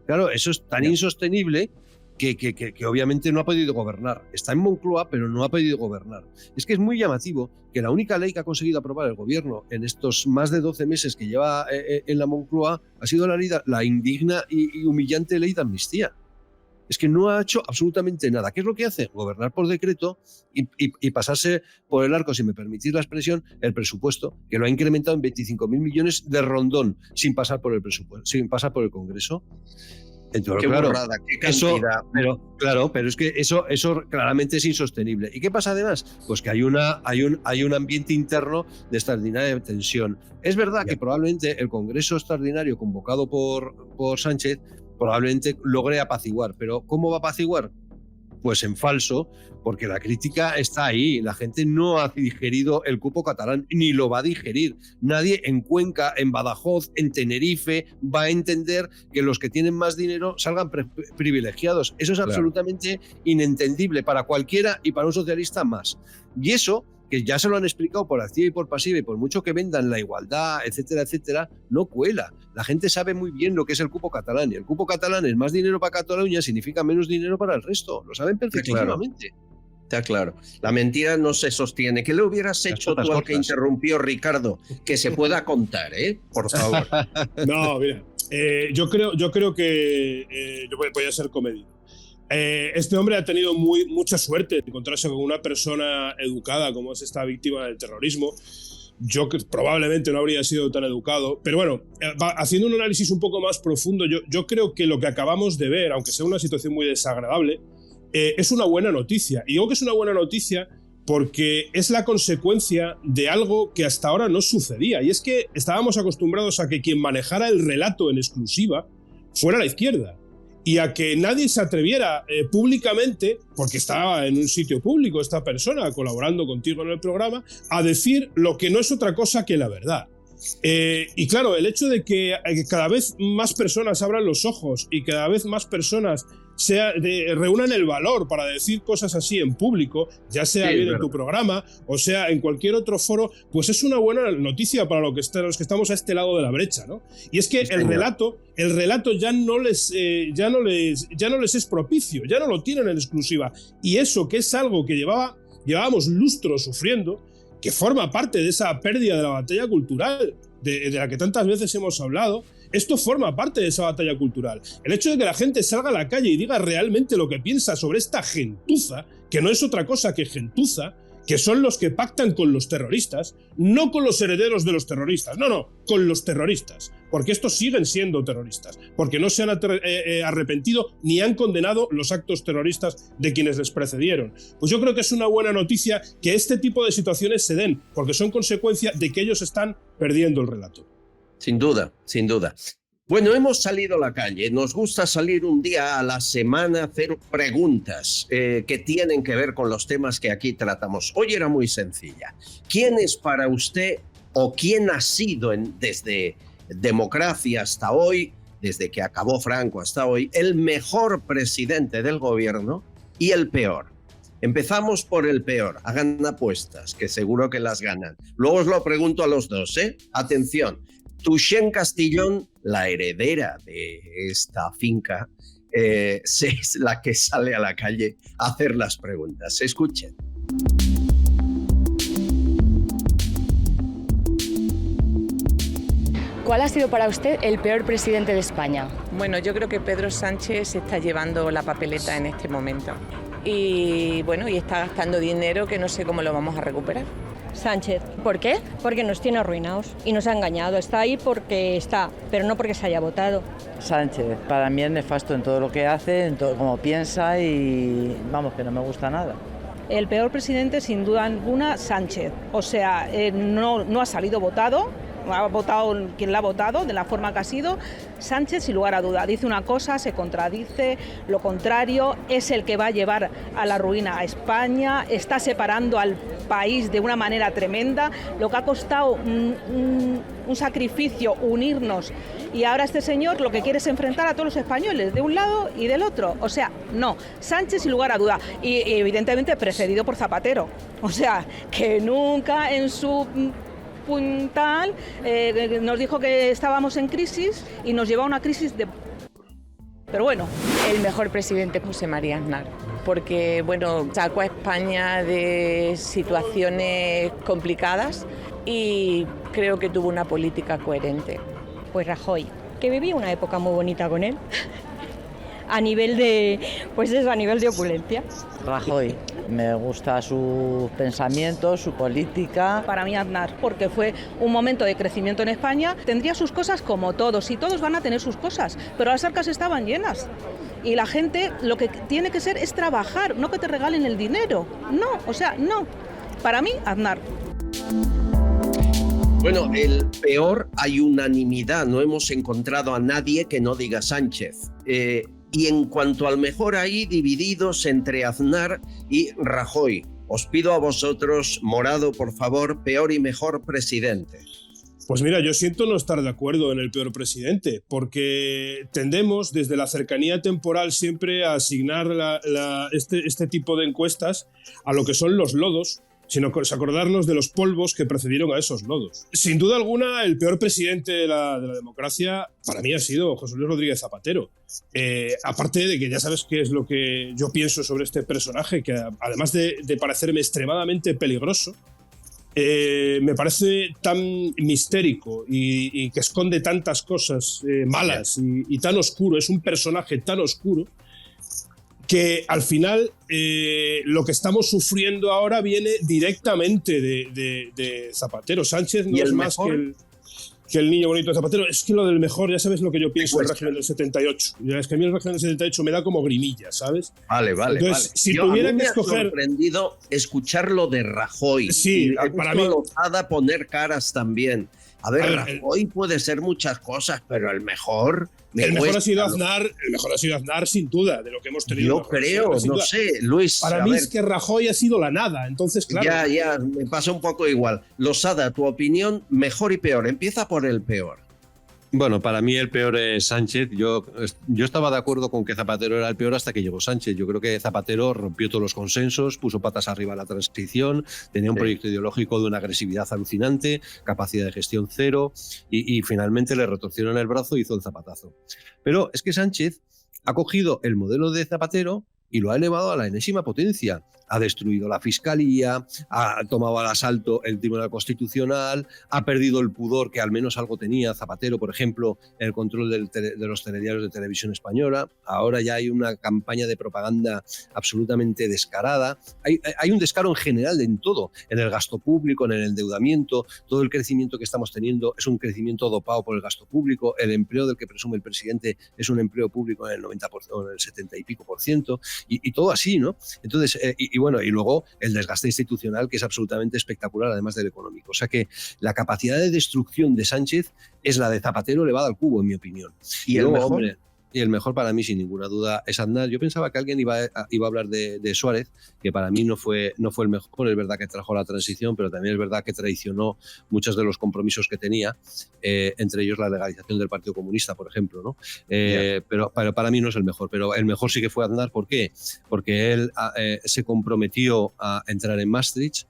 Claro, eso es tan insostenible que obviamente no ha podido gobernar. Está en Moncloa, pero no ha podido gobernar. Es que es muy llamativo que la única ley que ha conseguido aprobar el gobierno en estos más de 12 meses que lleva en la Moncloa ha sido la indigna y humillante ley de amnistía. Es que no ha hecho absolutamente nada. ¿Qué es lo que hace? Gobernar por decreto y pasarse por el arco, si me permitís la expresión, el presupuesto, que lo ha incrementado en 25.000 millones de rondón sin pasar por el presupuesto, sin pasar por el Congreso. Entonces, qué claro, burrada, qué cantidad. Pero es que eso claramente es insostenible. ¿Y qué pasa además? Pues que hay un ambiente interno de extraordinaria tensión. Es verdad que probablemente el Congreso extraordinario convocado por Sánchez probablemente logre apaciguar, pero ¿cómo va a apaciguar? Pues en falso, porque la crítica está ahí. La gente no ha digerido el cupo catalán, ni lo va a digerir. Nadie en Cuenca, en Badajoz, en Tenerife va a entender que los que tienen más dinero salgan privilegiados. Eso es absolutamente inentendible para cualquiera y para un socialista más. Y eso, que ya se lo han explicado por activa y por pasiva y por mucho que vendan la igualdad, etcétera, etcétera, no cuela. La gente sabe muy bien lo que es el cupo catalán y el cupo catalán es más dinero para Cataluña significa menos dinero para el resto. Lo saben perfectamente. Está claro. La mentira no se sostiene. ¿Qué le hubieras hecho tú al que interrumpió Ricardo? Que se pueda contar, por favor. No, mira, yo creo que yo voy a ser comedido. Este hombre ha tenido mucha suerte de encontrarse con una persona educada como es esta víctima del terrorismo. Yo probablemente no habría sido tan educado, pero bueno, haciendo un análisis un poco más profundo, yo creo que lo que acabamos de ver, aunque sea una situación muy desagradable, es una buena noticia. Y digo que es una buena noticia porque es la consecuencia de algo que hasta ahora no sucedía. Y es que estábamos acostumbrados a que quien manejara el relato en exclusiva fuera la izquierda. Y a que nadie se atreviera públicamente, porque estaba en un sitio público esta persona colaborando contigo en el programa, a decir lo que no es otra cosa que la verdad. Y claro, el hecho de que cada vez más personas abran los ojos y cada vez más personas reúnan el valor para decir cosas así en público, ya sea bien en tu programa o sea en cualquier otro foro, pues es una buena noticia para los que estamos a este lado de la brecha, ¿no? Y es que el relato ya no les es propicio, ya no lo tienen en exclusiva. Y eso, que es algo que llevábamos lustros sufriendo, que forma parte de esa pérdida de la batalla cultural de la que tantas veces hemos hablado. Esto forma parte de esa batalla cultural. El hecho de que la gente salga a la calle y diga realmente lo que piensa sobre esta gentuza, que no es otra cosa que gentuza, que son los que pactan con los terroristas, no con los herederos de los terroristas, no, con los terroristas, porque estos siguen siendo terroristas, porque no se han arrepentido ni han condenado los actos terroristas de quienes les precedieron. Pues yo creo que es una buena noticia que este tipo de situaciones se den, porque son consecuencia de que ellos están perdiendo el relato. Sin duda, sin duda. Bueno, hemos salido a la calle. Nos gusta salir un día a la semana a hacer preguntas que tienen que ver con los temas que aquí tratamos. Hoy era muy sencilla. ¿Quién es para usted o quién ha sido desde democracia hasta hoy, desde que acabó Franco hasta hoy, el mejor presidente del gobierno y el peor? Empezamos por el peor. Hagan apuestas, que seguro que las ganan. Luego os lo pregunto a los dos, ¿eh? Atención. Tuixén Castillón, la heredera de esta finca, es la que sale a la calle a hacer las preguntas. Escuchen. ¿Cuál ha sido para usted el peor presidente de España? Bueno, yo creo que Pedro Sánchez se está llevando la papeleta en este momento. Y bueno, y está gastando dinero que no sé cómo lo vamos a recuperar. Sánchez. ¿Por qué? Porque nos tiene arruinados y nos ha engañado. Está ahí porque está, pero no porque se haya votado. Sánchez, para mí es nefasto en todo lo que hace, en todo cómo piensa y vamos, que no me gusta nada. El peor presidente, sin duda alguna, Sánchez. O sea, no ha salido votado. Ha votado quien la ha votado, de la forma que ha sido. Sánchez, sin lugar a duda, dice una cosa, se contradice, lo contrario, es el que va a llevar a la ruina a España, está separando al país de una manera tremenda, lo que ha costado un sacrificio unirnos, y ahora este señor lo que quiere es enfrentar a todos los españoles, de un lado y del otro. O sea, no, Sánchez sin lugar a duda, y evidentemente precedido por Zapatero, o sea, que nunca en su puntal nos dijo que estábamos en crisis y nos lleva a una crisis de... Pero bueno. El mejor presidente, José María Aznar, porque bueno, sacó a España de situaciones complicadas y creo que tuvo una política coherente. Pues Rajoy, que viví una época muy bonita con él, a nivel de, pues eso, a nivel de opulencia. Rajoy, me gusta sus pensamientos, su política. Para mí Aznar, porque fue un momento de crecimiento en España, tendría sus cosas como todos, y todos van a tener sus cosas, pero las arcas estaban llenas. Y la gente lo que tiene que ser es trabajar, no que te regalen el dinero. No, o sea, no. Para mí, Aznar. Bueno, el peor, hay unanimidad. No hemos encontrado a nadie que no diga Sánchez. Y en cuanto al mejor, ahí divididos entre Aznar y Rajoy. Os pido a vosotros, Morado, por favor, peor y mejor presidente. Pues mira, yo siento no estar de acuerdo en el peor presidente, porque tendemos desde la cercanía temporal siempre a asignar este tipo de encuestas a lo que son los lodos sino acordarnos de los polvos que precedieron a esos lodos. Sin duda alguna, el peor presidente de la democracia para mí ha sido José Luis Rodríguez Zapatero. Aparte de que ya sabes qué es lo que yo pienso sobre este personaje, que además de parecerme extremadamente peligroso, me parece tan mistérico y que esconde tantas cosas malas y tan oscuro, es un personaje tan oscuro, que al final lo que estamos sufriendo ahora viene directamente de Zapatero. Sánchez no es más que el niño bonito de Zapatero. Es que lo del mejor, ya sabes lo que yo pienso del régimen del 78. Es que a mí el régimen del 78 me da como grimilla, ¿sabes? Vale. Entonces, si tuviera que escoger... Me ha sorprendido escucharlo de Rajoy. Sí, para mí... Lozada poner caras también. A ver, Rajoy puede ser muchas cosas, pero el mejor... El mejor ha sido Aznar, sin duda, de lo que hemos tenido. Yo creo, no sé, Luis. Para mí es que Rajoy ha sido la nada, entonces, claro. Ya, me pasa un poco igual. Losada, tu opinión, mejor y peor. Empieza por el peor. Bueno, para mí el peor es Sánchez. Yo estaba de acuerdo con que Zapatero era el peor hasta que llegó Sánchez. Yo creo que Zapatero rompió todos los consensos, puso patas arriba a la transición, tenía un proyecto ideológico de una agresividad alucinante, capacidad de gestión cero y finalmente le retorcieron el brazo y hizo el zapatazo. Pero es que Sánchez ha cogido el modelo de Zapatero y lo ha elevado a la enésima potencia. Ha destruido la Fiscalía, ha tomado al asalto el Tribunal Constitucional, ha perdido el pudor que al menos algo tenía Zapatero, por ejemplo, el control de los telediarios de Televisión Española. Ahora ya hay una campaña de propaganda absolutamente descarada. Hay un descaro en general en todo, en el gasto público, en el endeudamiento. Todo el crecimiento que estamos teniendo es un crecimiento dopado por el gasto público. El empleo del que presume el presidente es un empleo público en el 90%, o en el 70 y pico por ciento, y todo así, ¿no? Entonces, y luego el desgaste institucional, que es absolutamente espectacular, además del económico. O sea que la capacidad de destrucción de Sánchez es la de Zapatero elevada al cubo, en mi opinión. ¿Y el mejor? Hombre, y el mejor para mí, sin ninguna duda, es Aznar. Yo pensaba que alguien iba a hablar de Suárez, que para mí no fue el mejor. Es verdad que trajo la transición, pero también es verdad que traicionó muchos de los compromisos que tenía, entre ellos la legalización del Partido Comunista, por ejemplo, ¿no? Pero para mí no es el mejor. Pero el mejor sí que fue Aznar. ¿Por qué? Porque él se comprometió a entrar en Maastricht,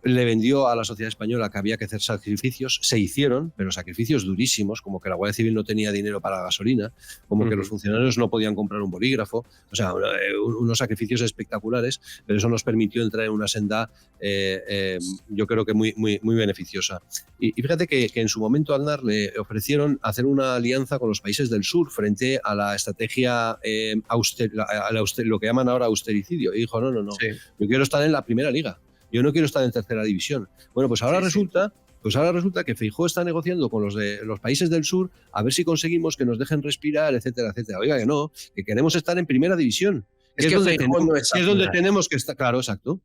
le vendió a la sociedad española que había que hacer sacrificios, se hicieron, pero sacrificios durísimos, como que la Guardia Civil no tenía dinero para la gasolina, como que los funcionarios no podían comprar un bolígrafo, o sea, unos sacrificios espectaculares, pero eso nos permitió entrar en una senda, yo creo que muy beneficiosa. Y fíjate que en su momento a Aznar le ofrecieron hacer una alianza con los países del sur frente a la estrategia lo que llaman ahora austericidio, y dijo, no, yo quiero estar en la primera liga. Yo no quiero estar en tercera división. Bueno, pues ahora resulta que Feijóo está negociando con los de los países del sur a ver si conseguimos que nos dejen respirar, etcétera, etcétera. Oiga, que no, que queremos estar en primera división. Es que Feijóo no es Aznar. Es donde tenemos que estar. Claro, exacto.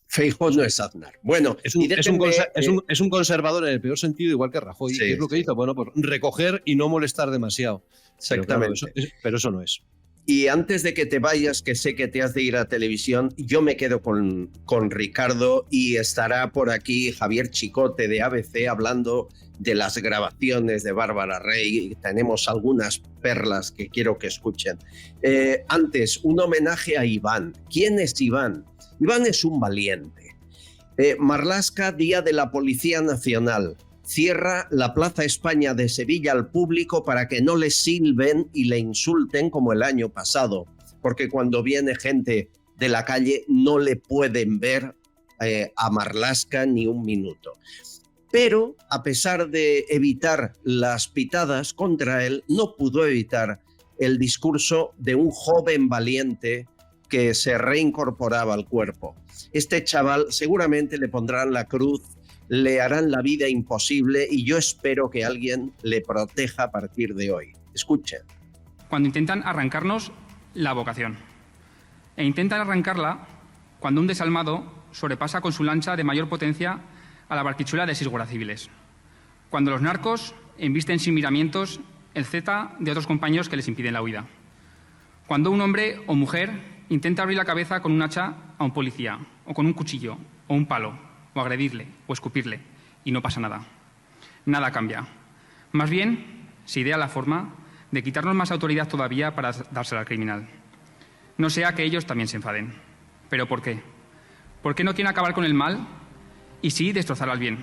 Feijóo no es Aznar. Bueno, es un conservador en el peor sentido, igual que Rajoy. ¿Qué es lo que hizo? Bueno, pues recoger y no molestar demasiado. Exactamente. Pero eso no es. Y antes de que te vayas, que sé que te has de ir a televisión, yo me quedo con Ricardo y estará por aquí Javier Chicote de ABC hablando de las grabaciones de Bárbara Rey. Tenemos algunas perlas que quiero que escuchen. Antes, un homenaje a Iván. ¿Quién es Iván? Iván es un valiente. Marlaska, Día de la Policía Nacional. Cierra la Plaza España de Sevilla al público para que no le silben y le insulten como el año pasado, porque cuando viene gente de la calle no le pueden ver a Marlaska ni un minuto. Pero a pesar de evitar las pitadas contra él, no pudo evitar el discurso de un joven valiente que se reincorporaba al cuerpo. Este chaval seguramente le pondrán la cruz, le harán la vida imposible y yo espero que alguien le proteja a partir de hoy. Escuchen. Cuando intentan arrancarnos la vocación. E intentan arrancarla cuando un desalmado sobrepasa con su lancha de mayor potencia a la barquichuela de 6 guardias civiles. Cuando los narcos embisten sin miramientos el Z de otros compañeros que les impiden la huida. Cuando un hombre o mujer intenta abrir la cabeza con un hacha a un policía, o con un cuchillo, o un palo, o agredirle, o escupirle, y no pasa nada. Nada cambia. Más bien, se idea la forma de quitarnos más autoridad todavía para dársela al criminal. No sea que ellos también se enfaden. ¿Pero por qué? ¿Por qué no quieren acabar con el mal y sí destrozar al bien.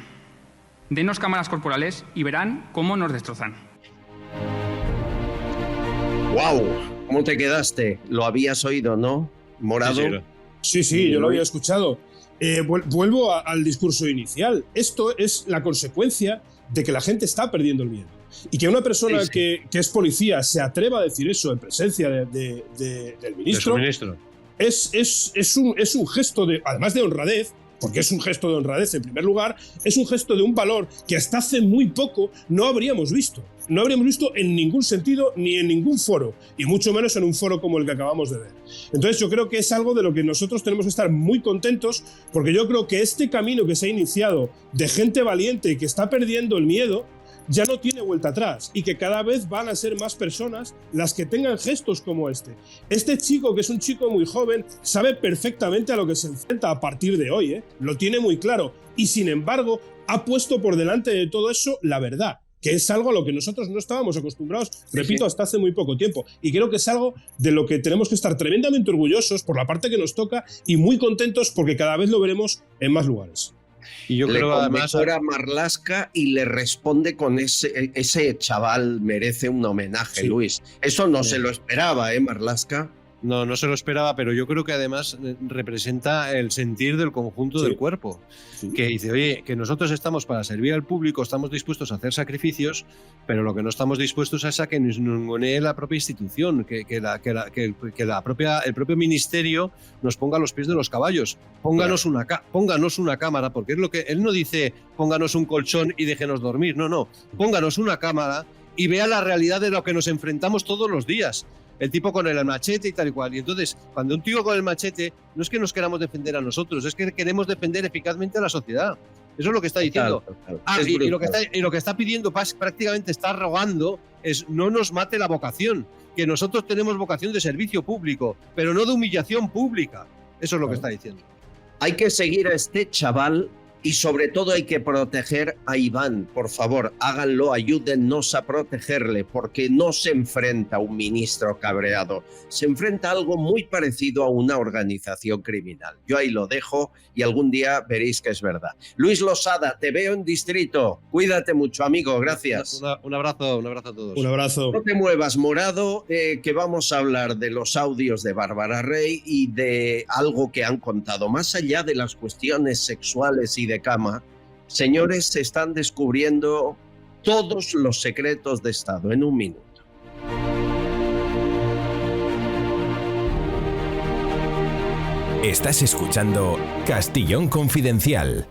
Denos cámaras corporales y verán cómo nos destrozan. ¡Wow! ¿Cómo te quedaste? Lo habías oído, ¿no, Morado? Sí, yo lo había escuchado. Vuelvo al discurso inicial. Esto es la consecuencia de que la gente está perdiendo el miedo. Y que una persona que es policía se atreva a decir eso en presencia del ministro, es un gesto, además de honradez, porque es un gesto de honradez en primer lugar, es un gesto de un valor que hasta hace muy poco no habríamos visto. No habríamos visto en ningún sentido ni en ningún foro, y mucho menos en un foro como el que acabamos de ver. Entonces yo creo que es algo de lo que nosotros tenemos que estar muy contentos, porque yo creo que este camino que se ha iniciado de gente valiente y que está perdiendo el miedo ya no tiene vuelta atrás, y que cada vez van a ser más personas las que tengan gestos como este. Este chico, que es un chico muy joven, sabe perfectamente a lo que se enfrenta a partir de hoy, lo tiene muy claro, y sin embargo ha puesto por delante de todo eso la verdad, que es algo a lo que nosotros no estábamos acostumbrados, repito, hasta hace muy poco tiempo. Y creo que es algo de lo que tenemos que estar tremendamente orgullosos por la parte que nos toca, y muy contentos porque cada vez lo veremos en más lugares. Y yo creo además a Marlaska y le responde con ese chaval merece un homenaje, Luis. Eso no se lo esperaba, Marlaska. No se lo esperaba, pero yo creo que además representa el sentir del conjunto del cuerpo. Que dice, oye, que nosotros estamos para servir al público, estamos dispuestos a hacer sacrificios, pero lo que no estamos dispuestos es a que nos ningunee la propia institución, que el propio ministerio nos ponga a los pies de los caballos. Pónganos una cámara, porque es lo que él no dice, pónganos un colchón y déjenos dormir. No, pónganos una cámara y vea la realidad de lo que nos enfrentamos todos los días. El tipo con el machete y tal y cual. Y entonces, cuando un tío con el machete, no es que nos queramos defender a nosotros, es que queremos defender eficazmente a la sociedad. Eso es lo que está diciendo. Y lo que está pidiendo, prácticamente está rogando, es no nos mate la vocación, que nosotros tenemos vocación de servicio público, pero no de humillación pública. Eso es lo que está diciendo. Hay que seguir a este chaval. Y sobre todo hay que proteger a Iván, por favor, háganlo, ayúdennos a protegerle, porque no se enfrenta a un ministro cabreado, se enfrenta a algo muy parecido a una organización criminal. Yo ahí lo dejo y algún día veréis que es verdad. Luis Losada, te veo en Distrito, cuídate mucho, amigo, gracias. Un abrazo a todos. Un abrazo. No te muevas, Morado, que vamos a hablar de los audios de Bárbara Rey y de algo que han contado, más allá de las cuestiones sexuales y de cama. Señores, se están descubriendo todos los secretos de Estado en un minuto. Estás escuchando Castillón Confidencial.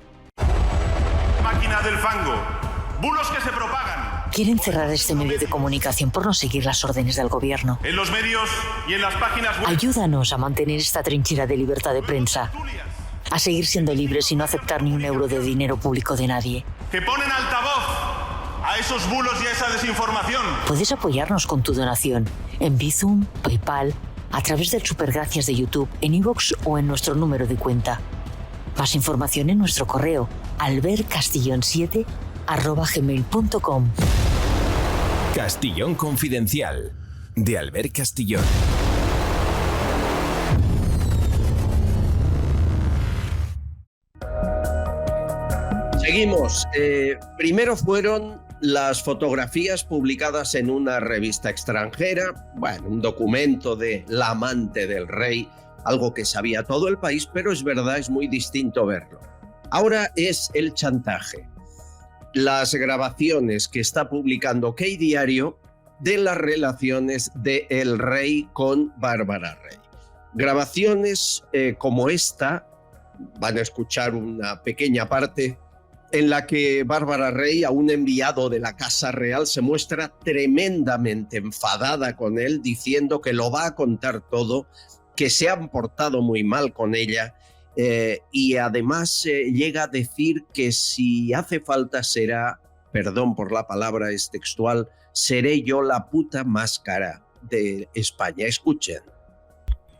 Máquina del fango. Bulos que se propagan. Quieren cerrar este medio de comunicación por no seguir las órdenes del gobierno. En los medios y en las páginas web. Ayúdanos a mantener esta trinchera de libertad de prensa. A seguir siendo libres y no aceptar ni un euro de dinero público de nadie. Que ponen altavoz a esos bulos y a esa desinformación. Puedes apoyarnos con tu donación en Bizum, PayPal, a través del Supergracias de YouTube, en iVoox o en nuestro número de cuenta. Más información en nuestro correo albercastillon7@gmail.com. Castillón Confidencial, de Albert Castillón. Seguimos. Primero fueron las fotografías publicadas en una revista extranjera, bueno, un documento de la amante del rey, algo que sabía todo el país, pero es verdad, es muy distinto verlo. Ahora es el chantaje. Las grabaciones que está publicando Key Diario de las relaciones del rey con Bárbara Rey. Grabaciones como esta, van a escuchar una pequeña parte, en la que Bárbara Rey, a un enviado de la Casa Real, se muestra tremendamente enfadada con él, diciendo que lo va a contar todo, que se han portado muy mal con ella, y además llega a decir que si hace falta será, perdón por la palabra, es textual, seré yo la puta más cara de España. Escuchen.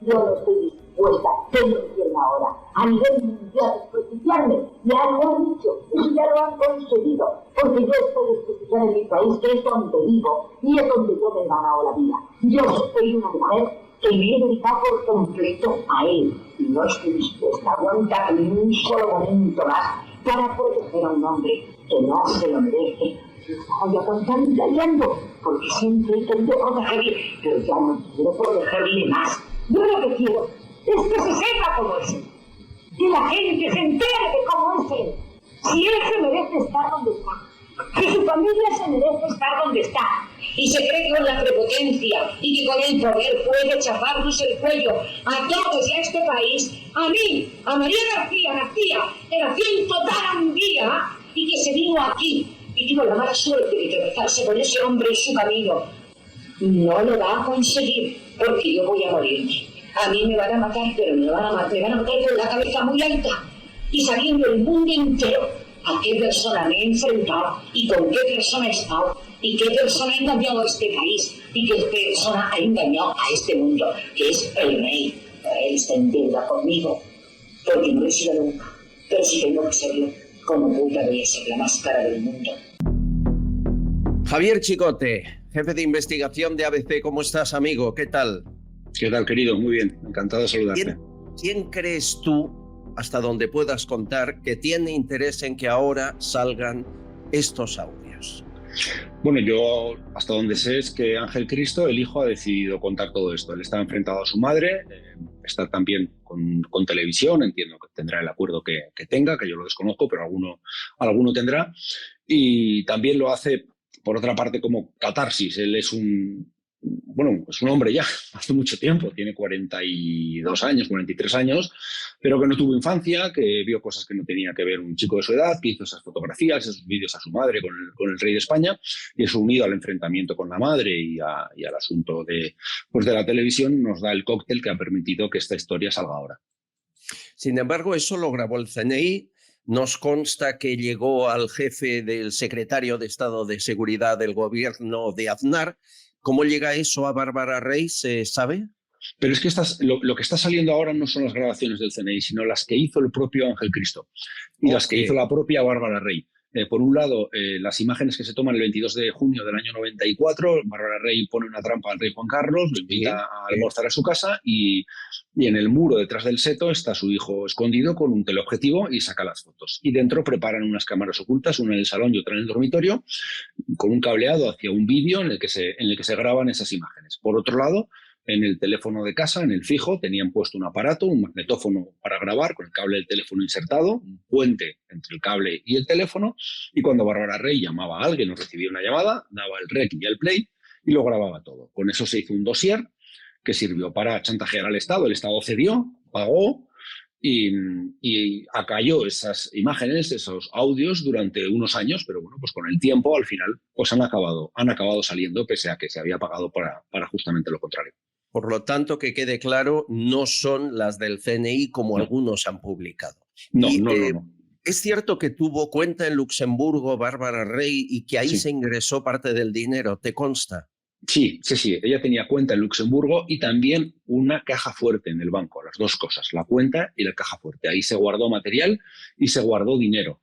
Yo no estoy dispuesta, que me quieren ahora, a nivel mundial, desprestigiarme. Ya lo han dicho, y ya lo han conseguido, porque yo estoy desprestigiada en mi país, que es donde vivo, y es donde yo me he ganado la vida. Yo soy una mujer que me he dedicado por completo a él, y no estoy dispuesta a aguantar ni un solo momento más para proteger a un hombre que no se lo merece. Voy a contar italiano, porque siempre he querido protegerle, pero ya no quiero protegerle más. Yo lo que quiero es que se sepa cómo es él, que la gente se entere de cómo es él. Si él se merece estar donde está, que su familia se merece estar donde está, y se cree con la prepotencia y que con el poder puede chaparnos el cuello a todos y a este país, a mí, a María García, que nació en total Hungría y que se vino aquí y tuvo la mala suerte de tropezarse con ese hombre en su camino. No lo va a conseguir, porque yo voy a morir. A mí me van a matar, pero me van a matar con la cabeza muy alta y sabiendo el mundo entero a qué persona me he enfrentado y con qué persona he estado y qué persona ha engañado a este país y qué persona ha engañado a este mundo, que es el rey. Él está en deuda conmigo, porque no lo he sido nunca, pero si tengo que serlo, como puta voy a ser la más cara del mundo. Javier Chicote, jefe de investigación de ABC, ¿cómo estás, amigo? ¿Qué tal? ¿Qué tal, querido? Muy bien, encantado de saludarte. ¿Quién crees tú, hasta donde puedas contar, que tiene interés en que ahora salgan estos audios? Bueno, yo hasta donde sé es que Ángel Cristo, el hijo, ha decidido contar todo esto. Él está enfrentado a su madre, está también con televisión, entiendo que tendrá el acuerdo que tenga, que yo lo desconozco, pero alguno tendrá. Y también lo hace, por otra parte, como catarsis. Él es un hombre ya, hace mucho tiempo, tiene 42 años, 43 años, pero que no tuvo infancia, que vio cosas que no tenía que ver un chico de su edad, que hizo esas fotografías, esos vídeos a su madre con el rey de España, y eso unido al enfrentamiento con la madre y al asunto de la televisión nos da el cóctel que ha permitido que esta historia salga ahora. Sin embargo, eso lo grabó el CNI. Nos consta que llegó al jefe del secretario de Estado de Seguridad del gobierno de Aznar. ¿Cómo llega eso a Bárbara Rey? ¿Se sabe? Pero es que lo que está saliendo ahora no son las grabaciones del CNI, sino las que hizo el propio Ángel Cristo y las que hizo la propia Bárbara Rey. Por un lado, las imágenes que se toman el 22 de junio del año 94, Bárbara Rey pone una trampa al rey Juan Carlos, lo invita a almorzar a su casa y en el muro detrás del seto está su hijo escondido con un teleobjetivo y saca las fotos. Y dentro preparan unas cámaras ocultas, una en el salón y otra en el dormitorio, con un cableado hacia un vídeo en el que se graban esas imágenes. Por otro lado, en el teléfono de casa, en el fijo, tenían puesto un aparato, un magnetófono para grabar con el cable del teléfono insertado, un puente entre el cable y el teléfono, y cuando Bárbara Rey llamaba a alguien o recibía una llamada, daba el rec y el play y lo grababa todo. Con eso se hizo un dossier que sirvió para chantajear al Estado. El Estado cedió, pagó y acalló esas imágenes, esos audios durante unos años, pero bueno, pues con el tiempo al final pues han acabado saliendo, pese a que se había pagado para justamente lo contrario. Por lo tanto, que quede claro, no son las del CNI como algunos han publicado. No. ¿Es cierto que tuvo cuenta en Luxemburgo Bárbara Rey y que ahí se ingresó parte del dinero? ¿Te consta? Sí. Ella tenía cuenta en Luxemburgo y también una caja fuerte en el banco, las dos cosas, la cuenta y la caja fuerte. Ahí se guardó material y se guardó dinero.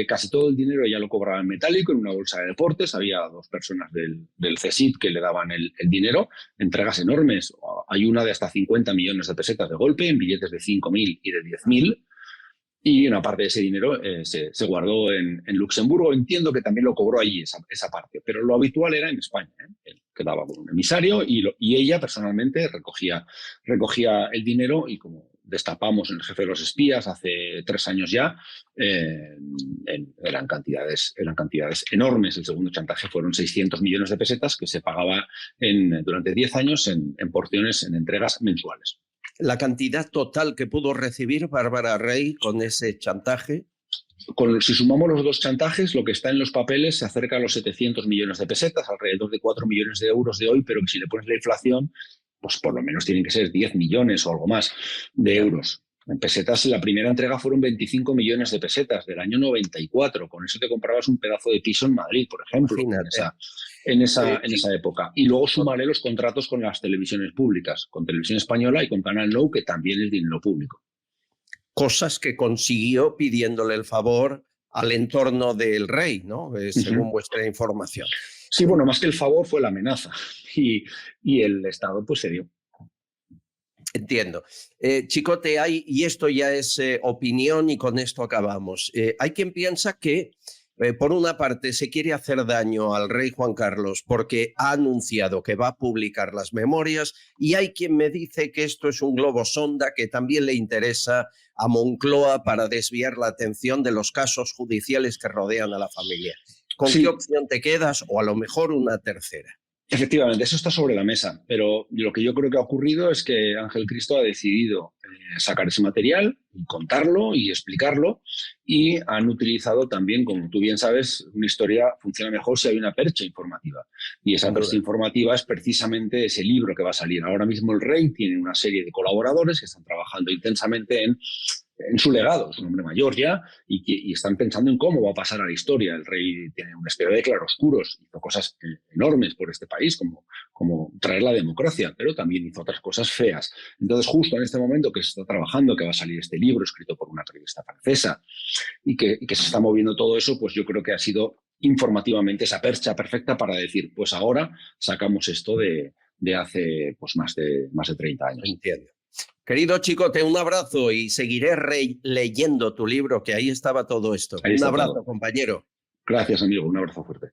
Casi todo el dinero ella lo cobraba en metálico, en una bolsa de deportes. Había dos personas del CSIC que le daban el dinero, entregas enormes. Hay una de hasta 50 millones de pesetas de golpe, en billetes de 5.000 y de 10.000. Y una parte de ese dinero se guardó en Luxemburgo. Entiendo que también lo cobró allí esa parte, pero lo habitual era en España. Él quedaba con un emisario y ella personalmente recogía el dinero y como destapamos en el jefe de los espías hace 3 años ya, eran cantidades enormes. El segundo chantaje fueron 600 millones de pesetas que se pagaba durante 10 años en porciones, en entregas mensuales. La cantidad total que pudo recibir Bárbara Rey con ese chantaje. Si sumamos los dos chantajes, lo que está en los papeles se acerca a los 700 millones de pesetas, alrededor de 4 millones de euros de hoy, pero que si le pones la inflación, pues por lo menos tienen que ser 10 millones o algo más de euros. En pesetas, la primera entrega fueron 25 millones de pesetas del año 94. Con eso te comprabas un pedazo de piso en Madrid, por ejemplo, en esa época. Y luego sumaré los contratos con las televisiones públicas, con Televisión Española y con Canal Nou, que también es dinero público. Cosas que consiguió pidiéndole el favor al entorno del rey, ¿no? Según vuestra información. Sí, bueno, más que el favor fue la amenaza y el Estado pues se dio. Entiendo. Chicote, y esto ya es opinión y con esto acabamos. Hay quien piensa que, por una parte, se quiere hacer daño al rey Juan Carlos porque ha anunciado que va a publicar las memorias, y hay quien me dice que esto es un globo sonda que también le interesa a Moncloa para desviar la atención de los casos judiciales que rodean a la familia. ¿Con qué opción te quedas? O a lo mejor una tercera. Efectivamente, eso está sobre la mesa, pero lo que yo creo que ha ocurrido es que Ángel Cristo ha decidido sacar ese material, y contarlo y explicarlo, y han utilizado también, como tú bien sabes, una historia funciona mejor si hay una percha informativa, y esa percha informativa es precisamente ese libro que va a salir. Ahora mismo el rey tiene una serie de colaboradores que están trabajando intensamente en su legado. Es un hombre mayor ya y están pensando en cómo va a pasar a la historia. El rey tiene una especie de claroscuros, hizo cosas enormes por este país, como traer la democracia, pero también hizo otras cosas feas. Entonces, justo en este momento que se está trabajando, que va a salir este libro escrito por una periodista francesa y que se está moviendo todo eso, pues yo creo que ha sido informativamente esa percha perfecta para decir, pues ahora sacamos esto de hace pues más de 30 años. Entiendo. Querido Chicote, un abrazo y seguiré leyendo tu libro, que ahí estaba todo esto. Un abrazo, compañero. Gracias, amigo. Un abrazo fuerte.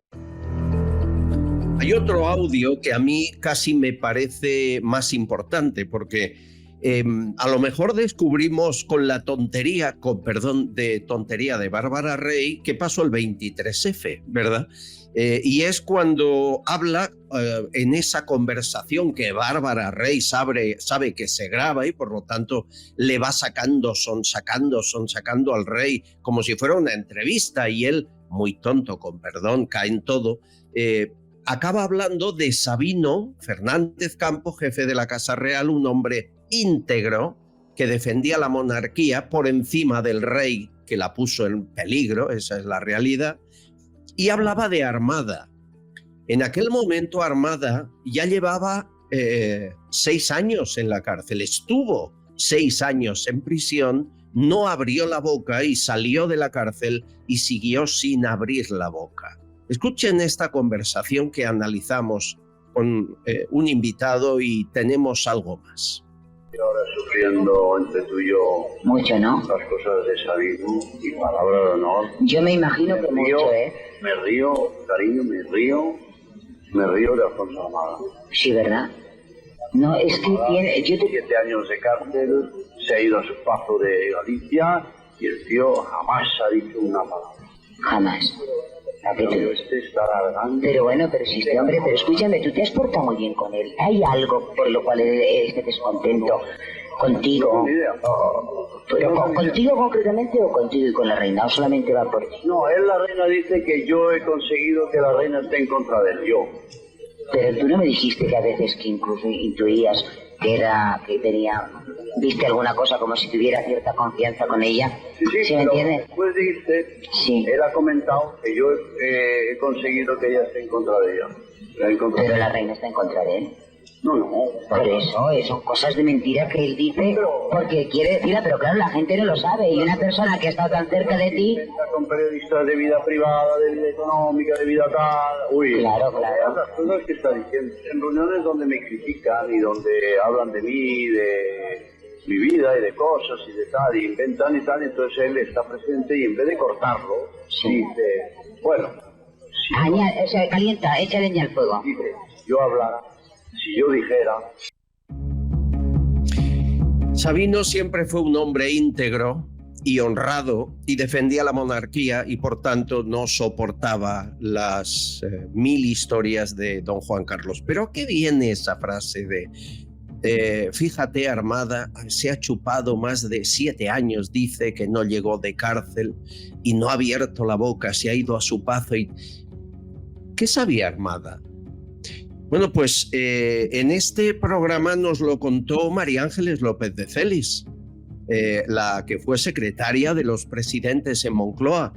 Hay otro audio que a mí casi me parece más importante, porque a lo mejor descubrimos con la tontería, de Bárbara Rey, que pasó el 23F, ¿verdad? Y es cuando habla en esa conversación que Bárbara Rey sabe que se graba, y por lo tanto le va sacando al rey como si fuera una entrevista, y él, muy tonto, con perdón, cae en todo. Acaba hablando de Sabino Fernández Campo, jefe de la Casa Real, un hombre íntegro que defendía la monarquía por encima del rey, que la puso en peligro, esa es la realidad. Y hablaba de Armada. En aquel momento Armada ya llevaba 6 años en la cárcel, estuvo 6 años en prisión, no abrió la boca y salió de la cárcel y siguió sin abrir la boca. Escuchen esta conversación que analizamos con un invitado y tenemos algo más. Ahora sufriendo entre tú y yo mucho, ¿no? Las cosas de Sabino y palabra de honor. Yo me imagino que mucho, ¿eh? Me río, cariño, me río de Alfonso Armada. Sí, ¿verdad? No, es que tiene... 7 años de cárcel, se ha ido a su paso de Galicia y el tío jamás ha dicho una palabra. Jamás. Pero bueno, pero si este hombre, pero escúchame, tú te has portado muy bien con él. ¿Hay algo por lo cual esté descontento contigo? ¿Pero contigo concretamente o contigo y con la reina? ¿O solamente va por ti? No, la reina dice que yo he conseguido que la reina esté en contra de él, yo. Pero tú no me dijiste que a veces que incluso intuías que tenía... ¿Viste alguna cosa como si tuviera cierta confianza con ella? Sí, me entiendes? Después de irse, él ha comentado que yo he conseguido que ella esté en contra de ella. Pero la reina está en contra de él. No. Por eso, son cosas de mentira que él dice, porque quiere decirla, pero claro, la gente no lo sabe. Y una persona que ha estado tan cerca de ti... Con periodistas de vida privada, de vida económica, de vida tal... Uy, claro. Las cosas que está diciendo. En reuniones donde me critican y donde hablan de mí, de mi vida y de cosas y de tal, y inventan y tal, entonces él está presente y en vez de cortarlo, dice, bueno... calienta, echa leña al fuego. Dice, yo hablara, si yo dijera... Sabino siempre fue un hombre íntegro y honrado y defendía la monarquía y por tanto no soportaba las 1000 historias de don Juan Carlos. Pero ¿a qué viene esa frase de fíjate, Armada se ha chupado más de 7 años, dice que no llegó de cárcel y no ha abierto la boca, se ha ido a su pazo? Y ¿qué sabía Armada? Bueno, pues en este programa nos lo contó María Ángeles López de Celis, la que fue secretaria de los presidentes en Moncloa.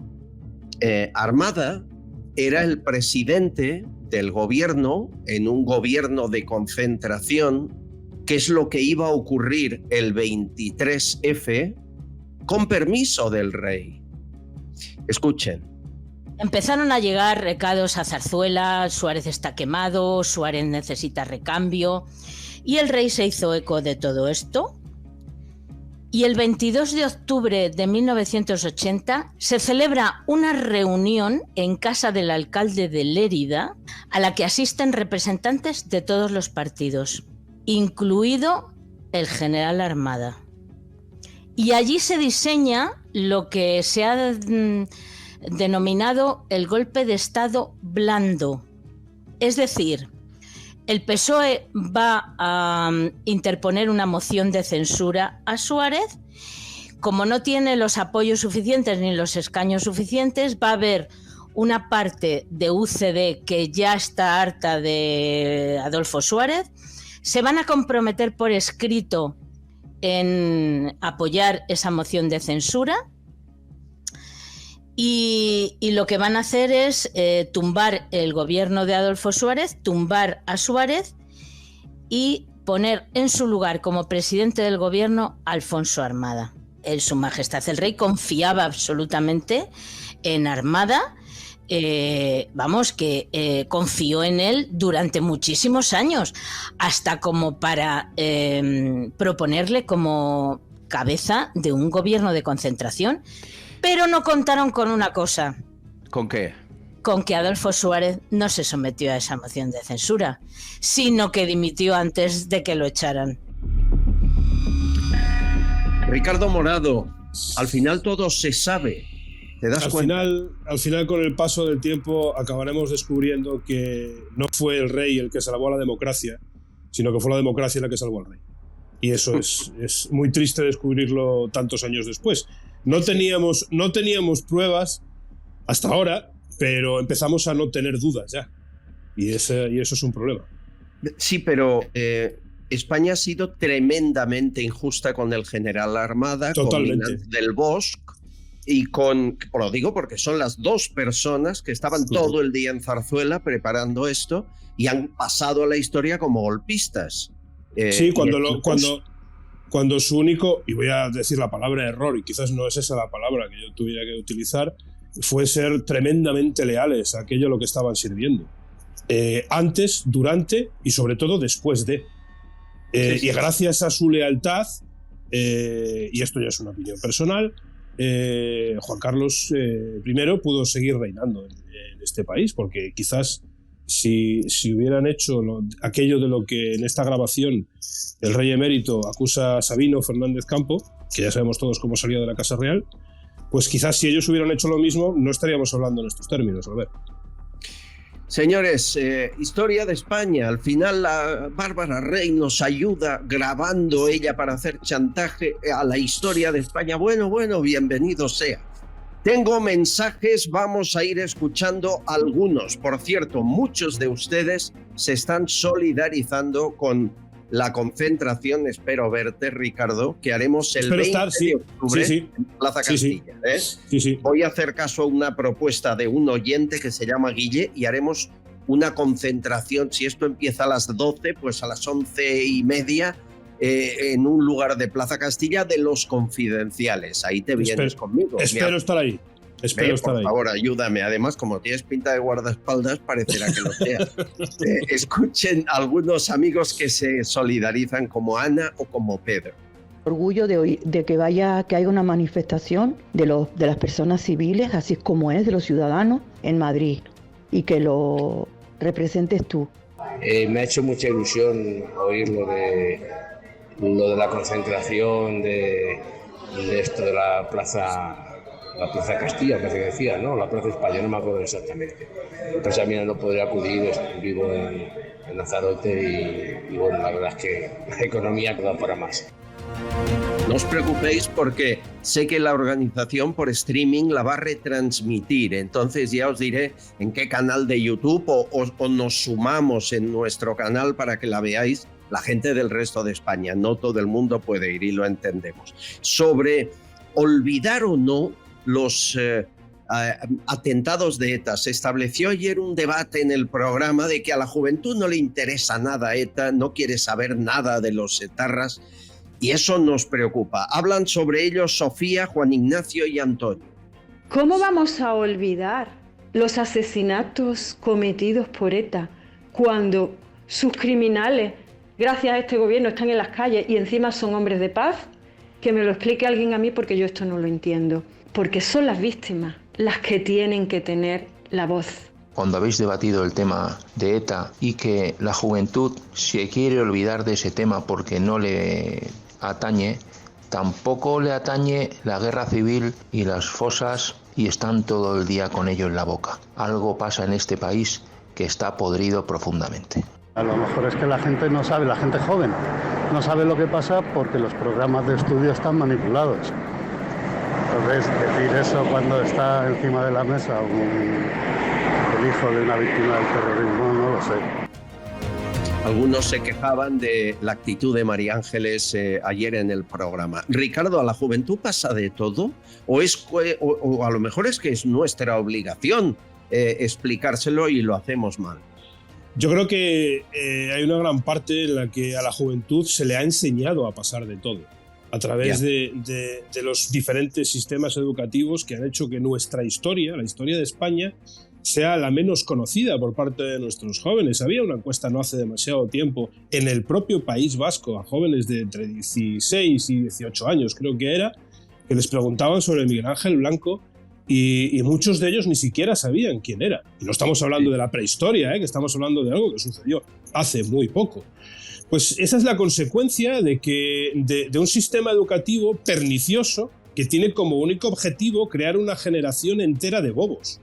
Armada era el presidente del gobierno en un gobierno de concentración, que es lo que iba a ocurrir el 23F con permiso del rey. Escuchen. Empezaron a llegar recados a Zarzuela, Suárez está quemado, Suárez necesita recambio, Y el rey se hizo eco de todo esto. Y el 22 de octubre de 1980 se celebra una reunión en casa del alcalde de Lérida a la que asisten representantes de todos los partidos, incluido el general Armada. Y allí se diseña lo que se ha denominado el golpe de Estado blando. Es decir, el PSOE va a interponer una moción de censura a Suárez. Como no tiene los apoyos suficientes ni los escaños suficientes, va a haber una parte de UCD que ya está harta de Adolfo Suárez. Se van a comprometer por escrito en apoyar esa moción de censura. Y lo que van a hacer es tumbar el gobierno de Adolfo Suárez, tumbar a Suárez y poner en su lugar como presidente del gobierno a Alfonso Armada. Su Majestad el Rey confiaba absolutamente en Armada, confió en él durante muchísimos años, hasta como para proponerle como cabeza de un gobierno de concentración. Pero no contaron con una cosa. ¿Con qué? Con que Adolfo Suárez no se sometió a esa moción de censura, sino que dimitió antes de que lo echaran. Ricardo Morado, al final todo se sabe. ¿Te das cuenta? Al final, con el paso del tiempo, acabaremos descubriendo que no fue el rey el que salvó a la democracia, sino que fue la democracia la que salvó al rey. Y eso es muy triste descubrirlo tantos años después. No teníamos pruebas hasta ahora, pero empezamos a no tener dudas ya. Y eso es un problema. Sí, pero España ha sido tremendamente injusta con el general Armada, totalmente, con Ignacio del Bosch, y lo digo porque son las dos personas que estaban todo el día en Zarzuela preparando esto y han pasado a la historia como golpistas. Sí, cuando su único, y voy a decir la palabra error, y quizás no es esa la palabra que yo tuviera que utilizar, fue ser tremendamente leales a aquello a lo que estaban sirviendo. Antes, durante y sobre todo después de. Y gracias a su lealtad, y esto ya es una opinión personal, Juan Carlos I pudo seguir reinando en este país, porque quizás si hubieran hecho aquello de lo que en esta grabación el rey emérito acusa a Sabino Fernández Campo, que ya sabemos todos cómo salió de la Casa Real, pues quizás si ellos hubieran hecho lo mismo no estaríamos hablando en estos términos. A ver. Señores, historia de España. Al final la Bárbara Rey nos ayuda grabando ella para hacer chantaje a la historia de España. Bueno, bienvenido sea. Tengo mensajes, vamos a ir escuchando algunos. Por cierto, muchos de ustedes se están solidarizando con la concentración, espero verte, Ricardo, que haremos el 20 de octubre en Plaza Castilla. Sí. Voy a hacer caso a una propuesta de un oyente que se llama Guille y haremos una concentración. Si esto empieza a las 12, pues a las 11:30 en un lugar de Plaza Castilla de los confidenciales. Ahí te vienes conmigo. Espero estar ahí. Por favor, ayúdame. Además, como tienes pinta de guardaespaldas, parecerá que lo seas. Escuchen algunos amigos que se solidarizan como Ana o como Pedro. Orgullo de que haya una manifestación de las personas civiles, así como es, de los ciudadanos en Madrid, y que lo representes tú. Me ha hecho mucha ilusión oír lo de la concentración de esto de la Plaza Castilla, parece que decía, ¿no? La Plaza España, no me acuerdo exactamente. Pues a mí no podría acudir, vivo en Lanzarote y bueno, la verdad es que la economía queda para más. No os preocupéis porque sé que la organización por streaming la va a retransmitir, entonces ya os diré en qué canal de YouTube o nos sumamos en nuestro canal para que la veáis la gente del resto de España. No todo el mundo puede ir y lo entendemos. Sobre olvidar o no los atentados de ETA. Se estableció ayer un debate en el programa de que a la juventud no le interesa nada ETA, no quiere saber nada de los etarras y eso nos preocupa. Hablan sobre ello Sofía, Juan Ignacio y Antonio. ¿Cómo vamos a olvidar los asesinatos cometidos por ETA cuando sus criminales gracias a este gobierno están en las calles y encima son hombres de paz, que me lo explique alguien a mí porque yo esto no lo entiendo. Porque son las víctimas las que tienen que tener la voz. Cuando habéis debatido el tema de ETA y que la juventud se quiere olvidar de ese tema porque no le atañe, tampoco le atañe la guerra civil y las fosas y están todo el día con ello en la boca. Algo pasa en este país que está podrido profundamente. A lo mejor es que la gente no sabe, la gente joven no sabe lo que pasa porque los programas de estudio están manipulados. Entonces, decir eso cuando está encima de la mesa el hijo de una víctima del terrorismo, no lo sé. Algunos se quejaban de la actitud de María Ángeles ayer en el programa. Ricardo, ¿a la juventud pasa de todo? ¿O a lo mejor es que es nuestra obligación explicárselo y lo hacemos mal? Yo creo que hay una gran parte en la que a la juventud se le ha enseñado a pasar de todo, a través de los diferentes sistemas educativos que han hecho que nuestra historia, la historia de España, sea la menos conocida por parte de nuestros jóvenes. Había una encuesta no hace demasiado tiempo en el propio País Vasco a jóvenes de entre 16 y 18 años, creo que era, que les preguntaban sobre Miguel Ángel Blanco y muchos de ellos ni siquiera sabían quién era. Y no estamos hablando de la prehistoria, que estamos hablando de algo que sucedió hace muy poco. Pues esa es la consecuencia de un sistema educativo pernicioso que tiene como único objetivo crear una generación entera de bobos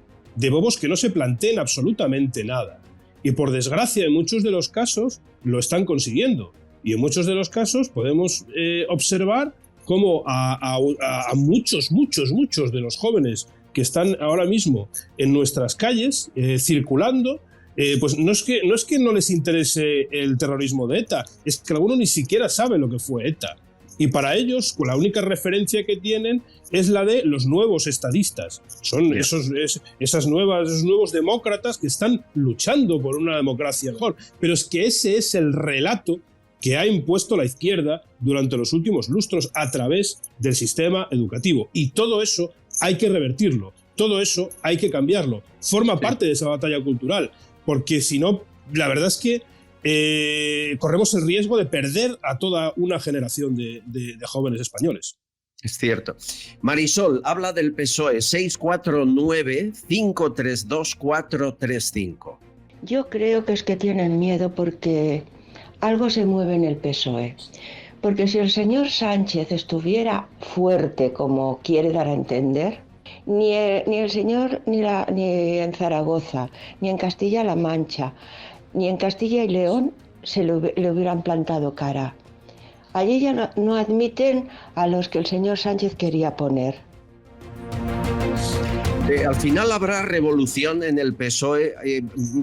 que no se planteen absolutamente nada. Y por desgracia, en muchos de los casos lo están consiguiendo. Y en muchos de los casos podemos observar cómo a muchos de los jóvenes que están ahora mismo en nuestras calles circulando, pues no es que no les interese el terrorismo de ETA, es que algunos ni siquiera saben lo que fue ETA. Y para ellos, la única referencia que tienen es la de los nuevos estadistas. Son esos nuevos demócratas que están luchando por una democracia mejor. Pero es que ese es el relato que ha impuesto la izquierda durante los últimos lustros a través del sistema educativo. Y todo eso hay que revertirlo, todo eso hay que cambiarlo. Forma parte de esa batalla cultural, porque si no, la verdad es que corremos el riesgo de perder a toda una generación de jóvenes españoles. Es cierto. Marisol, habla del PSOE, 649-532-435. Yo creo que es que tienen miedo porque algo se mueve en el PSOE. Porque si el señor Sánchez estuviera fuerte como quiere dar a entender, ni el señor ni en Zaragoza, ni en Castilla-La Mancha, ni en Castilla y León le hubieran plantado cara. Allí ya no admiten a los que el señor Sánchez quería poner. Al final habrá revolución en el PSOE.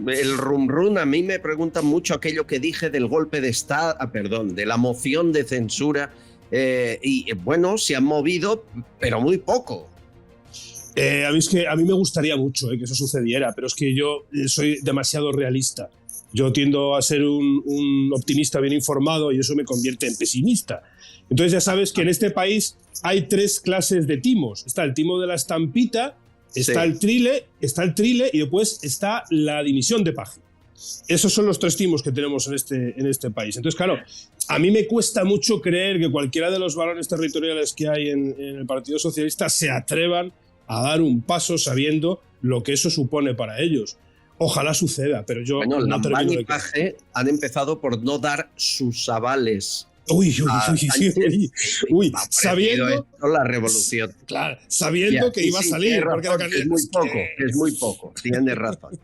El rum a mí me preguntan mucho aquello que dije del golpe de Estado, de la moción de censura. Y bueno, se han movido, pero muy poco. A mí me gustaría mucho que eso sucediera, pero es que yo soy demasiado realista. Yo tiendo a ser un optimista bien informado y eso me convierte en pesimista. Entonces ya sabes que en este país hay 3 clases de timos. Está el timo de la estampita, está el trile y después está la dimisión de paje. Esos son los 3 timos que tenemos en este país. Entonces, claro, a mí me cuesta mucho creer que cualquiera de los varones territoriales que hay en el Partido Socialista se atrevan a dar un paso sabiendo lo que eso supone para ellos. Ojalá suceda, pero yo no termino de creer. Han empezado por no dar sus avales. Sabiendo la revolución. Claro, sabiendo que iba a salir. Es muy poco, tienes razón.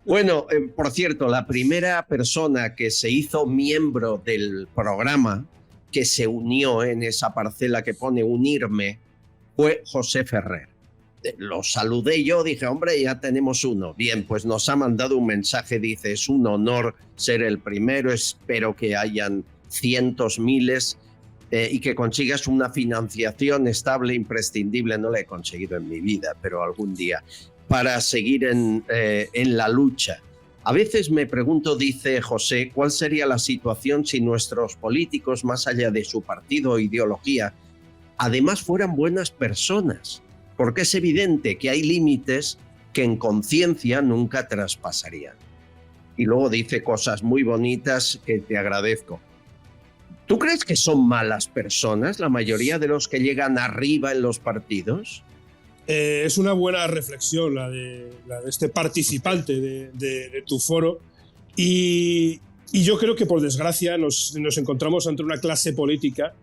Bueno, por cierto, la primera persona que se hizo miembro del programa, que se unió en esa parcela que pone unirme, fue José Ferrer. Lo saludé yo, dije, hombre, ya tenemos uno. Bien, pues nos ha mandado un mensaje, dice, es un honor ser el primero, espero que hayan cientos, miles y que consigas una financiación estable, imprescindible. No la he conseguido en mi vida, pero algún día, para seguir en la lucha. A veces me pregunto, dice José, ¿cuál sería la situación si nuestros políticos, más allá de su partido o ideología, además fueran buenas personas? Porque es evidente que hay límites que en conciencia nunca traspasarían. Y luego dice cosas muy bonitas que te agradezco. ¿Tú crees que son malas personas la mayoría de los que llegan arriba en los partidos? Es una buena reflexión la de este participante de tu foro y yo creo que por desgracia nos encontramos ante una clase política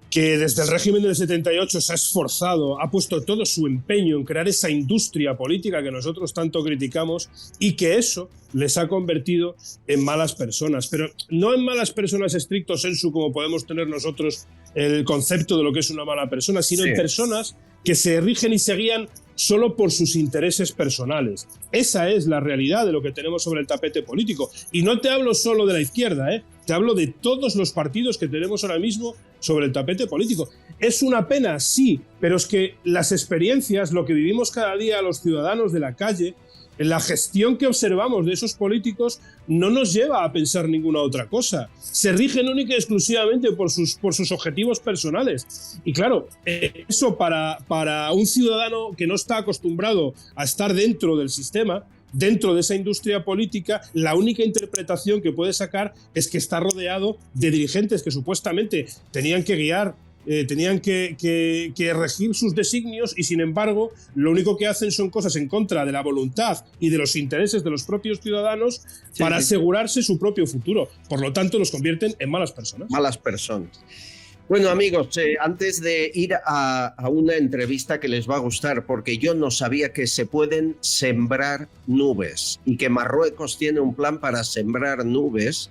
que desde el régimen del 78 se ha esforzado, ha puesto todo su empeño en crear esa industria política que nosotros tanto criticamos y que eso les ha convertido en malas personas. Pero no en malas personas estricto sensu como podemos tener nosotros el concepto de lo que es una mala persona, sino en personas que se rigen y se guían solo por sus intereses personales. Esa es la realidad de lo que tenemos sobre el tapete político. Y no te hablo solo de la izquierda, te hablo de todos los partidos que tenemos ahora mismo sobre el tapete político. ¿Es una pena? Sí, pero es que las experiencias, lo que vivimos cada día los ciudadanos de la calle, la gestión que observamos de esos políticos no nos lleva a pensar ninguna otra cosa. Se rigen única y exclusivamente por sus objetivos personales. Y claro, eso para un ciudadano que no está acostumbrado a estar dentro del sistema, dentro de esa industria política, la única interpretación que puede sacar es que está rodeado de dirigentes que supuestamente tenían que guiar, tenían que regir sus designios y sin embargo lo único que hacen son cosas en contra de la voluntad y de los intereses de los propios ciudadanos para asegurarse su propio futuro. Por lo tanto, los convierten en malas personas. Malas personas. Bueno, amigos, antes de ir a una entrevista que les va a gustar, porque yo no sabía que se pueden sembrar nubes y que Marruecos tiene un plan para sembrar nubes.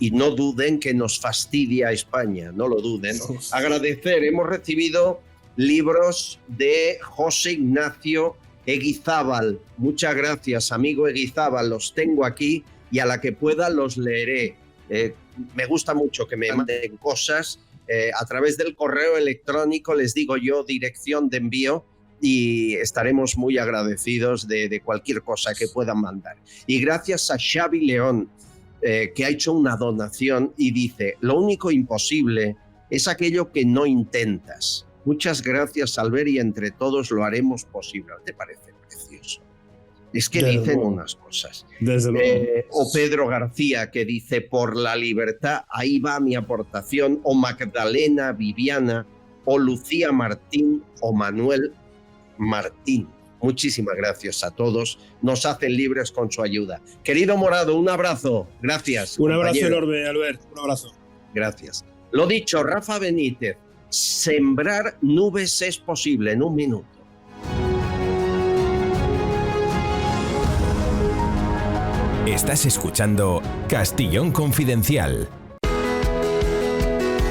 Y no duden que nos fastidia España, no lo duden. Agradecer, hemos recibido libros de José Ignacio Eguizábal. Muchas gracias, amigo Eguizábal, los tengo aquí y a la que pueda los leeré. Me gusta mucho que me manden cosas a través del correo electrónico, les digo yo dirección de envío y estaremos muy agradecidos de cualquier cosa que puedan mandar. Y gracias a Xavi León, que ha hecho una donación y dice: lo único imposible es aquello que no intentas. Muchas gracias, Albert, y entre todos lo haremos posible. ¿Te parece precioso? Es que desde dicen luego unas cosas. Desde luego. O Pedro García, que dice: por la libertad, ahí va mi aportación. O Magdalena Viviana, o Lucía Martín, o Manuel Martín. Muchísimas gracias a todos. Nos hacen libres con su ayuda. Querido Morado, un abrazo. Gracias. Un abrazo enorme, Albert. Un abrazo. Gracias. Lo dicho, Rafa Benítez, sembrar nubes es posible en un minuto. Estás escuchando Castellón Confidencial.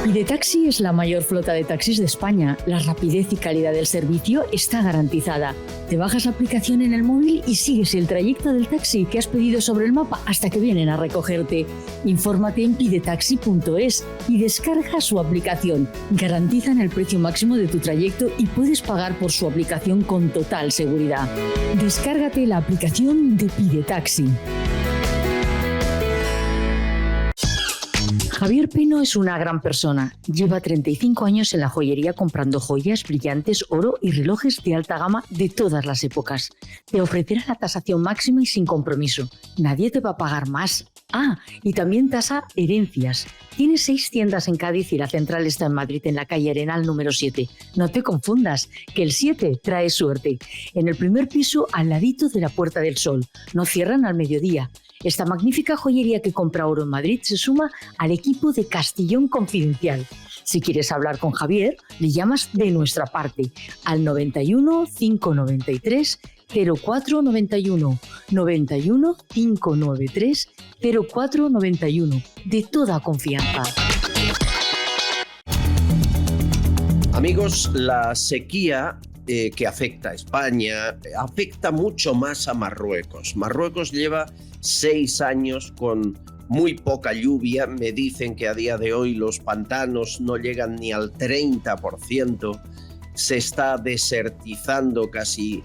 Pidetaxi es la mayor flota de taxis de España. La rapidez y calidad del servicio está garantizada. Te bajas la aplicación en el móvil y sigues el trayecto del taxi que has pedido sobre el mapa hasta que vienen a recogerte. Infórmate en pidetaxi.es y descarga su aplicación. Garantizan el precio máximo de tu trayecto y puedes pagar por su aplicación con total seguridad. Descárgate la aplicación de Pidetaxi. Javier Pino es una gran persona. Lleva 35 años en la joyería comprando joyas, brillantes, oro y relojes de alta gama de todas las épocas. Te ofrecerá la tasación máxima y sin compromiso. Nadie te va a pagar más. Ah, y también tasa herencias. Tiene 6 tiendas en Cádiz y la central está en Madrid, en la calle Arenal número 7. No te confundas, que el 7 trae suerte. En el primer piso, al ladito de la Puerta del Sol. No cierran al mediodía. Esta magnífica joyería que compra oro en Madrid se suma al equipo de Castellón Confidencial. Si quieres hablar con Javier, le llamas de nuestra parte al 91 593 0491, 91 593 0491, de toda confianza. Amigos, la sequía que afecta a España afecta mucho más a Marruecos. Marruecos lleva 6 años con muy poca lluvia. Me dicen que a día de hoy los pantanos no llegan ni al 30%. Se está desertizando casi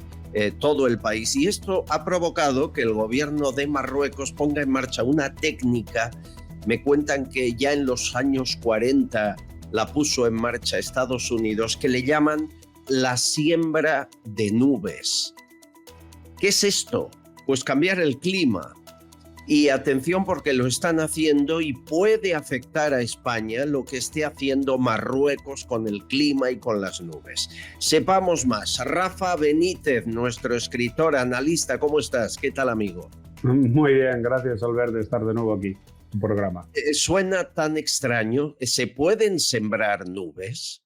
todo el país y esto ha provocado que el gobierno de Marruecos ponga en marcha una técnica. Me cuentan que ya en los años 40 la puso en marcha Estados Unidos, que le llaman la siembra de nubes. ¿Qué es esto? Pues cambiar el clima. Y atención porque lo están haciendo y puede afectar a España lo que esté haciendo Marruecos con el clima y con las nubes. Sepamos más. Rafa Benítez, nuestro escritor, analista, ¿cómo estás? ¿Qué tal, amigo? Muy bien, gracias, Albert, de estar de nuevo aquí en tu programa. Suena tan extraño. ¿Se pueden sembrar nubes?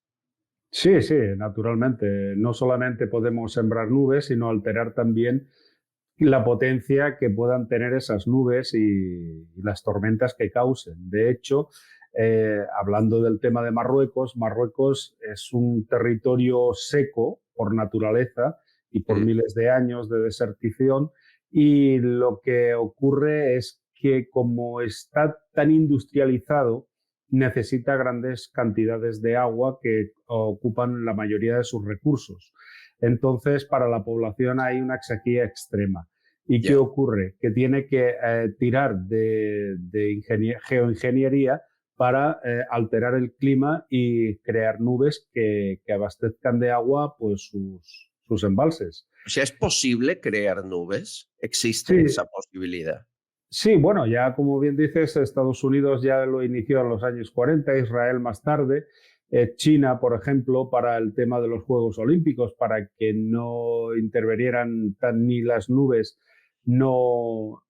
Sí, naturalmente. No solamente podemos sembrar nubes, sino alterar también la potencia que puedan tener esas nubes y las tormentas que causen. De hecho, hablando del tema de Marruecos, Marruecos es un territorio seco por naturaleza y por miles de años de desertización, y lo que ocurre es que como está tan industrializado, necesita grandes cantidades de agua que ocupan la mayoría de sus recursos. Entonces, para la población hay una sequía extrema. ¿Y qué ocurre? Que tiene que tirar de geoingeniería para alterar el clima y crear nubes que abastezcan de agua pues, sus embalses. O sea, ¿es posible crear nubes? ¿Existe esa posibilidad? Sí, bueno, ya como bien dices, Estados Unidos ya lo inició en los años 40, Israel más tarde, China, por ejemplo, para el tema de los Juegos Olímpicos, para que no intervinieran ni las nubes, no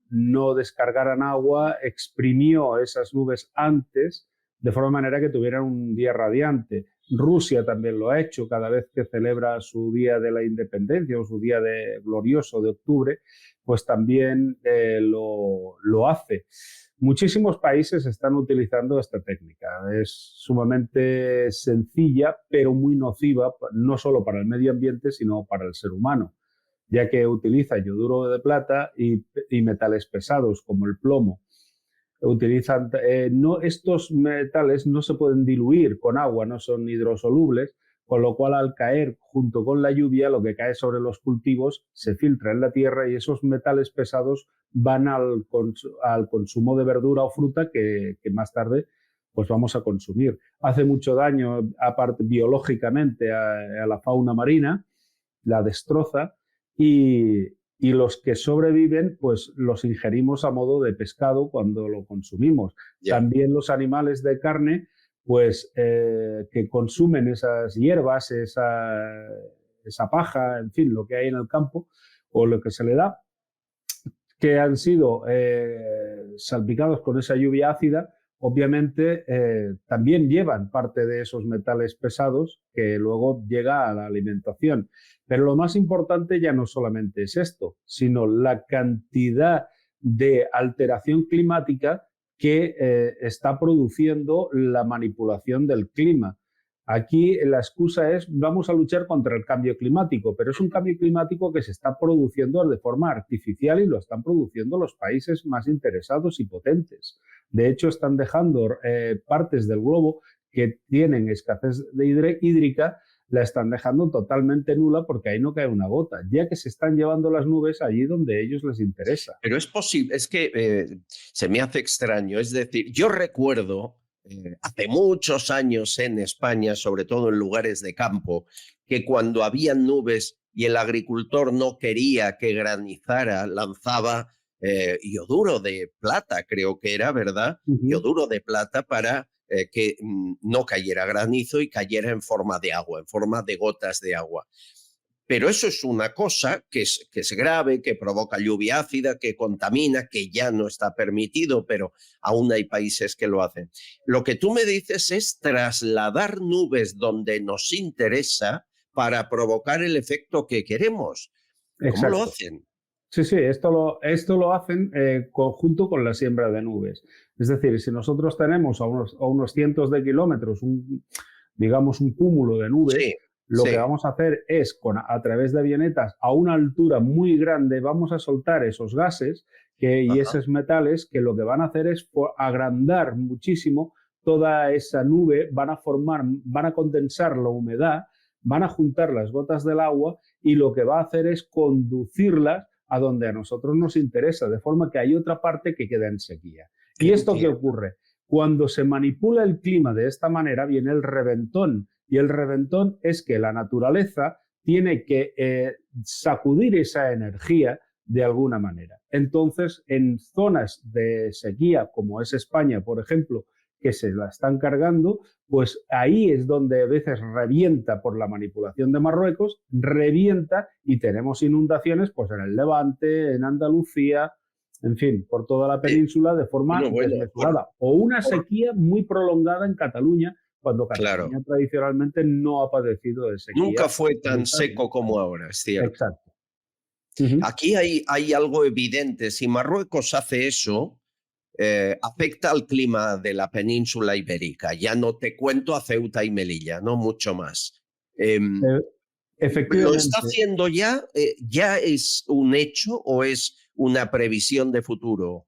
descargaran agua, exprimió esas nubes antes, de forma manera que tuvieran un día radiante. Rusia también lo ha hecho cada vez que celebra su Día de la Independencia o su Día glorioso de octubre, pues también lo hace. Muchísimos países están utilizando esta técnica. Es sumamente sencilla, pero muy nociva, no solo para el medio ambiente, sino para el ser humano, ya que utiliza yoduro de plata y metales pesados como el plomo. Estos metales no se pueden diluir con agua, no son hidrosolubles, con lo cual al caer junto con la lluvia, lo que cae sobre los cultivos se filtra en la tierra y esos metales pesados van al consumo de verdura o fruta que más tarde pues vamos a consumir. Hace mucho daño, aparte biológicamente, a la fauna marina, la destroza, y los que sobreviven pues los ingerimos a modo de pescado cuando lo consumimos. También los animales de carne pues que consumen esas hierbas, esa paja, en fin, lo que hay en el campo o lo que se le da, que han sido salpicados con esa lluvia ácida, obviamente también llevan parte de esos metales pesados que luego llega a la alimentación. Pero lo más importante ya no solamente es esto, sino la cantidad de alteración climática que está produciendo la manipulación del clima. Aquí la excusa es vamos a luchar contra el cambio climático, pero es un cambio climático que se está produciendo de forma artificial y lo están produciendo los países más interesados y potentes. De hecho, están dejando partes del globo que tienen escasez de hídrica, la están dejando totalmente nula porque ahí no cae una gota, ya que se están llevando las nubes allí donde a ellos les interesa. Pero es posible, es que se me hace extraño, es decir, yo recuerdo hace muchos años en España, sobre todo en lugares de campo, que cuando había nubes y el agricultor no quería que granizara, lanzaba yoduro de plata, creo que era, ¿verdad? Yoduro de plata para que no cayera granizo y cayera en forma de agua, en forma de gotas de agua. Pero eso es una cosa que es grave, que provoca lluvia ácida, que contamina, que ya no está permitido, pero aún hay países que lo hacen. Lo que tú me dices es trasladar nubes donde nos interesa para provocar el efecto que queremos. ¿Cómo Exacto. lo hacen? Sí, esto lo hacen conjunto con la siembra de nubes. Es decir, si nosotros tenemos a unos cientos de kilómetros, digamos un cúmulo de nubes, lo que vamos a hacer es, a través de avionetas a una altura muy grande, vamos a soltar esos gases y esos metales que lo que van a hacer es agrandar muchísimo toda esa nube, van a condensar la humedad, van a juntar las gotas del agua y lo que va a hacer es conducirlas a donde a nosotros nos interesa, de forma que hay otra parte que queda en sequía. ¿Y esto qué ocurre? Cuando se manipula el clima de esta manera viene el reventón, y el reventón es que la naturaleza tiene que sacudir esa energía de alguna manera. Entonces, en zonas de sequía, como es España, por ejemplo, que se la están cargando, pues ahí es donde a veces revienta por la manipulación de Marruecos, revienta y tenemos inundaciones pues en el Levante, en Andalucía, en fin, por toda la península de forma desmesurada. O una sequía muy prolongada en Cataluña, cuando Cataluña tradicionalmente no ha padecido de sequía. Nunca fue tan seco como ahora, es cierto. Exacto. Aquí hay algo evidente. Si Marruecos hace eso, afecta al clima de la península ibérica. Ya no te cuento a Ceuta y Melilla, no mucho más. Efectivamente. ¿Lo está haciendo ya? ¿Ya es un hecho o es una previsión de futuro?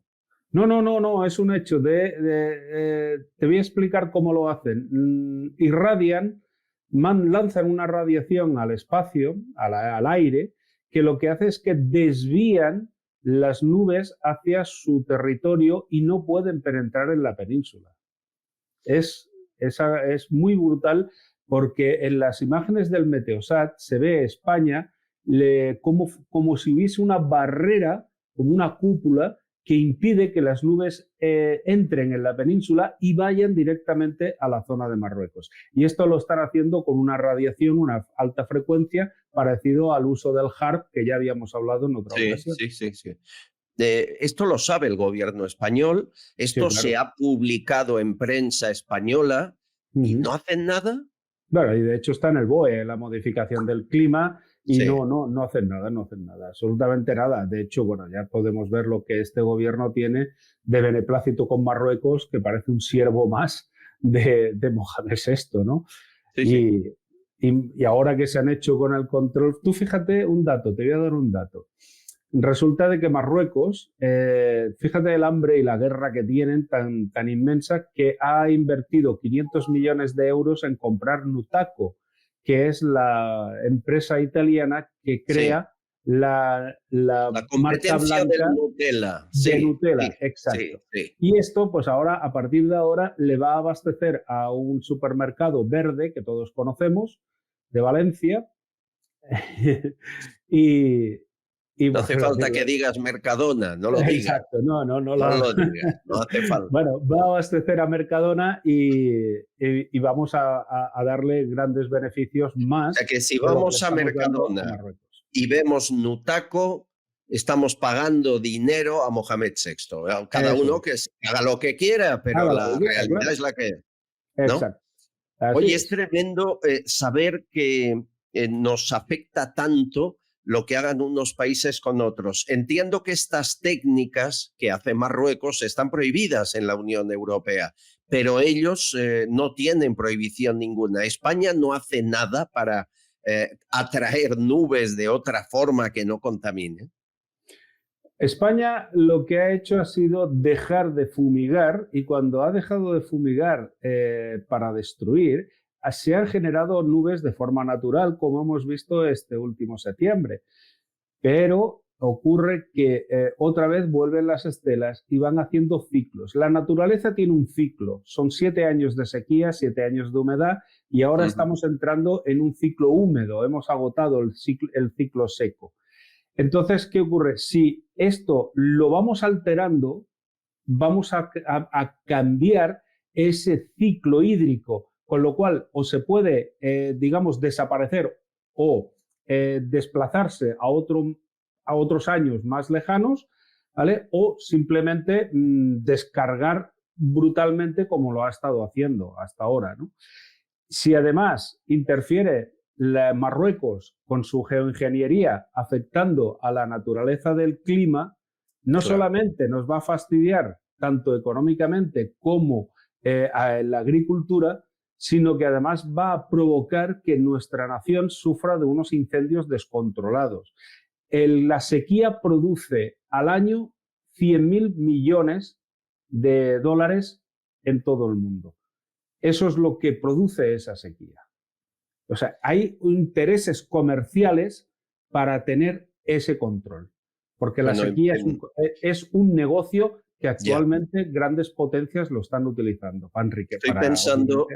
No, es un hecho. Te voy a explicar cómo lo hacen. Irradian, lanzan una radiación al espacio, al aire, que lo que hace es que desvían las nubes hacia su territorio y no pueden penetrar en la península. Es muy brutal porque en las imágenes del Meteosat se ve España como si hubiese una barrera, como una cúpula, que impide que las nubes entren en la península y vayan directamente a la zona de Marruecos. Y esto lo están haciendo con una radiación, una alta frecuencia, parecido al uso del HAARP, que ya habíamos hablado en otra ocasión. Sí. Esto lo sabe el gobierno español, esto se ha publicado en prensa española y no hacen nada. Bueno, y de hecho está en el BOE, la modificación del clima, y no hacen nada, absolutamente nada. De hecho, bueno, ya podemos ver lo que este gobierno tiene de beneplácito con Marruecos, que parece un siervo más de Mohamed VI, ¿no? Y ahora que se han hecho con el control, tú fíjate un dato, te voy a dar un dato. Resulta de que Marruecos, fíjate el hambre y la guerra que tienen tan inmensa, que ha invertido 500 millones de euros en comprar Nutaco, que es la empresa italiana que crea la competencia marca blanca de Nutella. De Nutella, exacto. Y esto, pues ahora, a partir de ahora, le va a abastecer a un supermercado verde que todos conocemos, de Valencia, no hace falta que digas Mercadona, no lo digas. Exacto, no lo digas, no hace falta. Bueno, va a abastecer a Mercadona y vamos a darle grandes beneficios más. O sea que si vamos a Mercadona y vemos Nutaco, estamos pagando dinero a Mohamed VI. Cada uno que haga lo que quiera, pero la realidad es la que es, ¿no? Exacto. Oye, es tremendo saber que nos afecta tanto lo que hagan unos países con otros. Entiendo que estas técnicas que hace Marruecos están prohibidas en la Unión Europea, pero ellos no tienen prohibición ninguna. España no hace nada para atraer nubes de otra forma que no contamine. España lo que ha hecho ha sido dejar de fumigar, y cuando ha dejado de fumigar para destruir, se han generado nubes de forma natural, como hemos visto este último septiembre. Pero ocurre que otra vez vuelven las estelas y van haciendo ciclos. La naturaleza tiene un ciclo, son 7 años de sequía, 7 años de humedad, y ahora estamos entrando en un ciclo húmedo, hemos agotado el ciclo seco. Entonces, ¿qué ocurre? Si esto lo vamos alterando, vamos a cambiar ese ciclo hídrico, con lo cual o se puede, digamos, desaparecer o desplazarse a otros años más lejanos, ¿vale? O simplemente descargar brutalmente como lo ha estado haciendo hasta ahora, ¿no? Si además interfiere Marruecos con su geoingeniería afectando a la naturaleza del clima, no solamente nos va a fastidiar tanto económicamente como a la agricultura, sino que además va a provocar que nuestra nación sufra de unos incendios descontrolados. La sequía produce al año 100.000 millones de dólares en todo el mundo. Eso es lo que produce esa sequía. O sea, hay intereses comerciales para tener ese control, porque la sequía es un negocio que actualmente grandes potencias lo están utilizando. Estoy pensando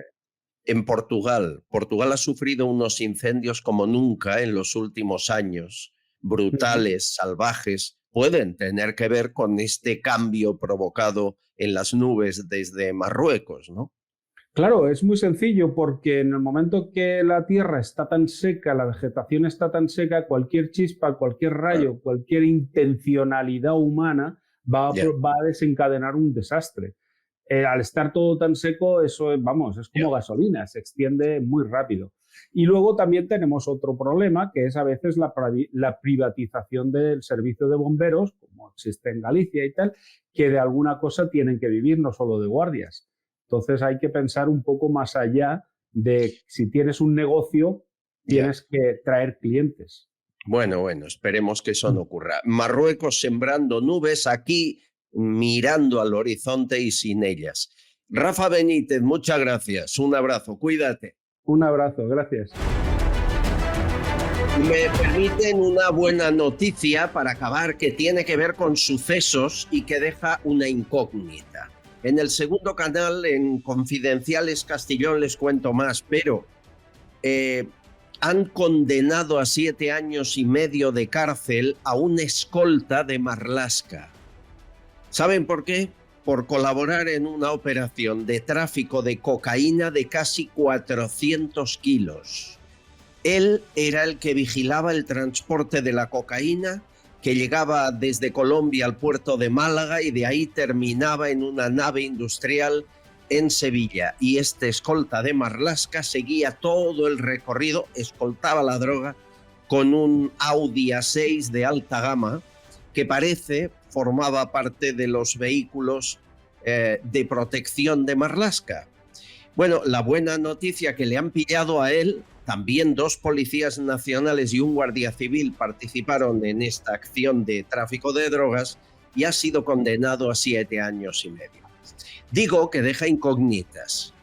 en Portugal. Portugal ha sufrido unos incendios como nunca en los últimos años, brutales, salvajes. pueden tener que ver con este cambio provocado en las nubes desde Marruecos, ¿no? Claro, es muy sencillo porque en el momento que la tierra está tan seca, la vegetación está tan seca, cualquier chispa, cualquier rayo, cualquier intencionalidad humana va a desencadenar un desastre. Al estar todo tan seco, eso es como gasolina, se extiende muy rápido. Y luego también tenemos otro problema, que es a veces la privatización del servicio de bomberos, como existe en Galicia y tal, que de alguna cosa tienen que vivir, no solo de guardias. Entonces hay que pensar un poco más allá de si tienes un negocio, tienes que traer clientes. Bueno, esperemos que eso no ocurra. Marruecos sembrando nubes, aquí mirando al horizonte y sin ellas. Rafa Benítez, muchas gracias. Un abrazo, cuídate. Un abrazo, gracias. Me permiten una buena noticia para acabar, que tiene que ver con sucesos y que deja una incógnita. En el segundo canal, en Confidenciales Castellón, les cuento más, pero han condenado a 7 años y medio de cárcel a un escolta de Marlaska. ¿Saben por qué? Por colaborar en una operación de tráfico de cocaína de casi 400 kilos. Él era el que vigilaba el transporte de la cocaína, que llegaba desde Colombia al puerto de Málaga y de ahí terminaba en una nave industrial en Sevilla. Y este escolta de Marlaska seguía todo el recorrido, escoltaba la droga con un Audi A6 de alta gama, que formaba parte de los vehículos de protección de Marlaska. Bueno, la buena noticia que le han pillado a él, también 2 policías nacionales y un guardia civil participaron en esta acción de tráfico de drogas y ha sido condenado a 7 años y medio. Digo que deja incógnitas,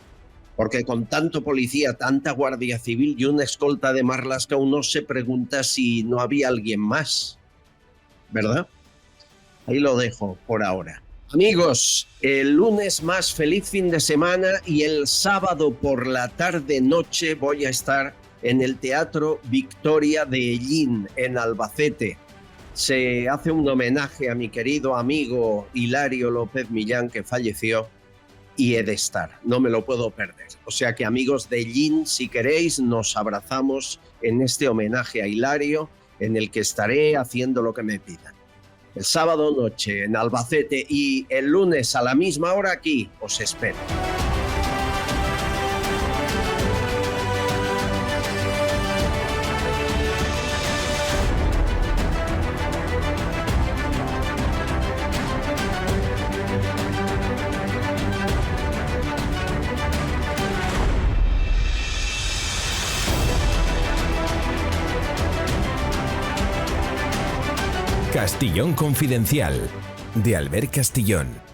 porque con tanto policía, tanta guardia civil y una escolta de Marlaska, uno se pregunta si no había alguien más, ¿verdad? Ahí lo dejo por ahora. Amigos, el lunes más feliz fin de semana y el sábado por la tarde-noche voy a estar en el Teatro Victoria de Ellín, en Albacete. Se hace un homenaje a mi querido amigo Hilario López Millán, que falleció, y he de estar, no me lo puedo perder. O sea que, amigos de Ellín, si queréis, nos abrazamos en este homenaje a Hilario, en el que estaré haciendo lo que me pidan. El sábado noche en Albacete y el lunes a la misma hora aquí os espero. Castellón Confidencial, de Albert Castillón.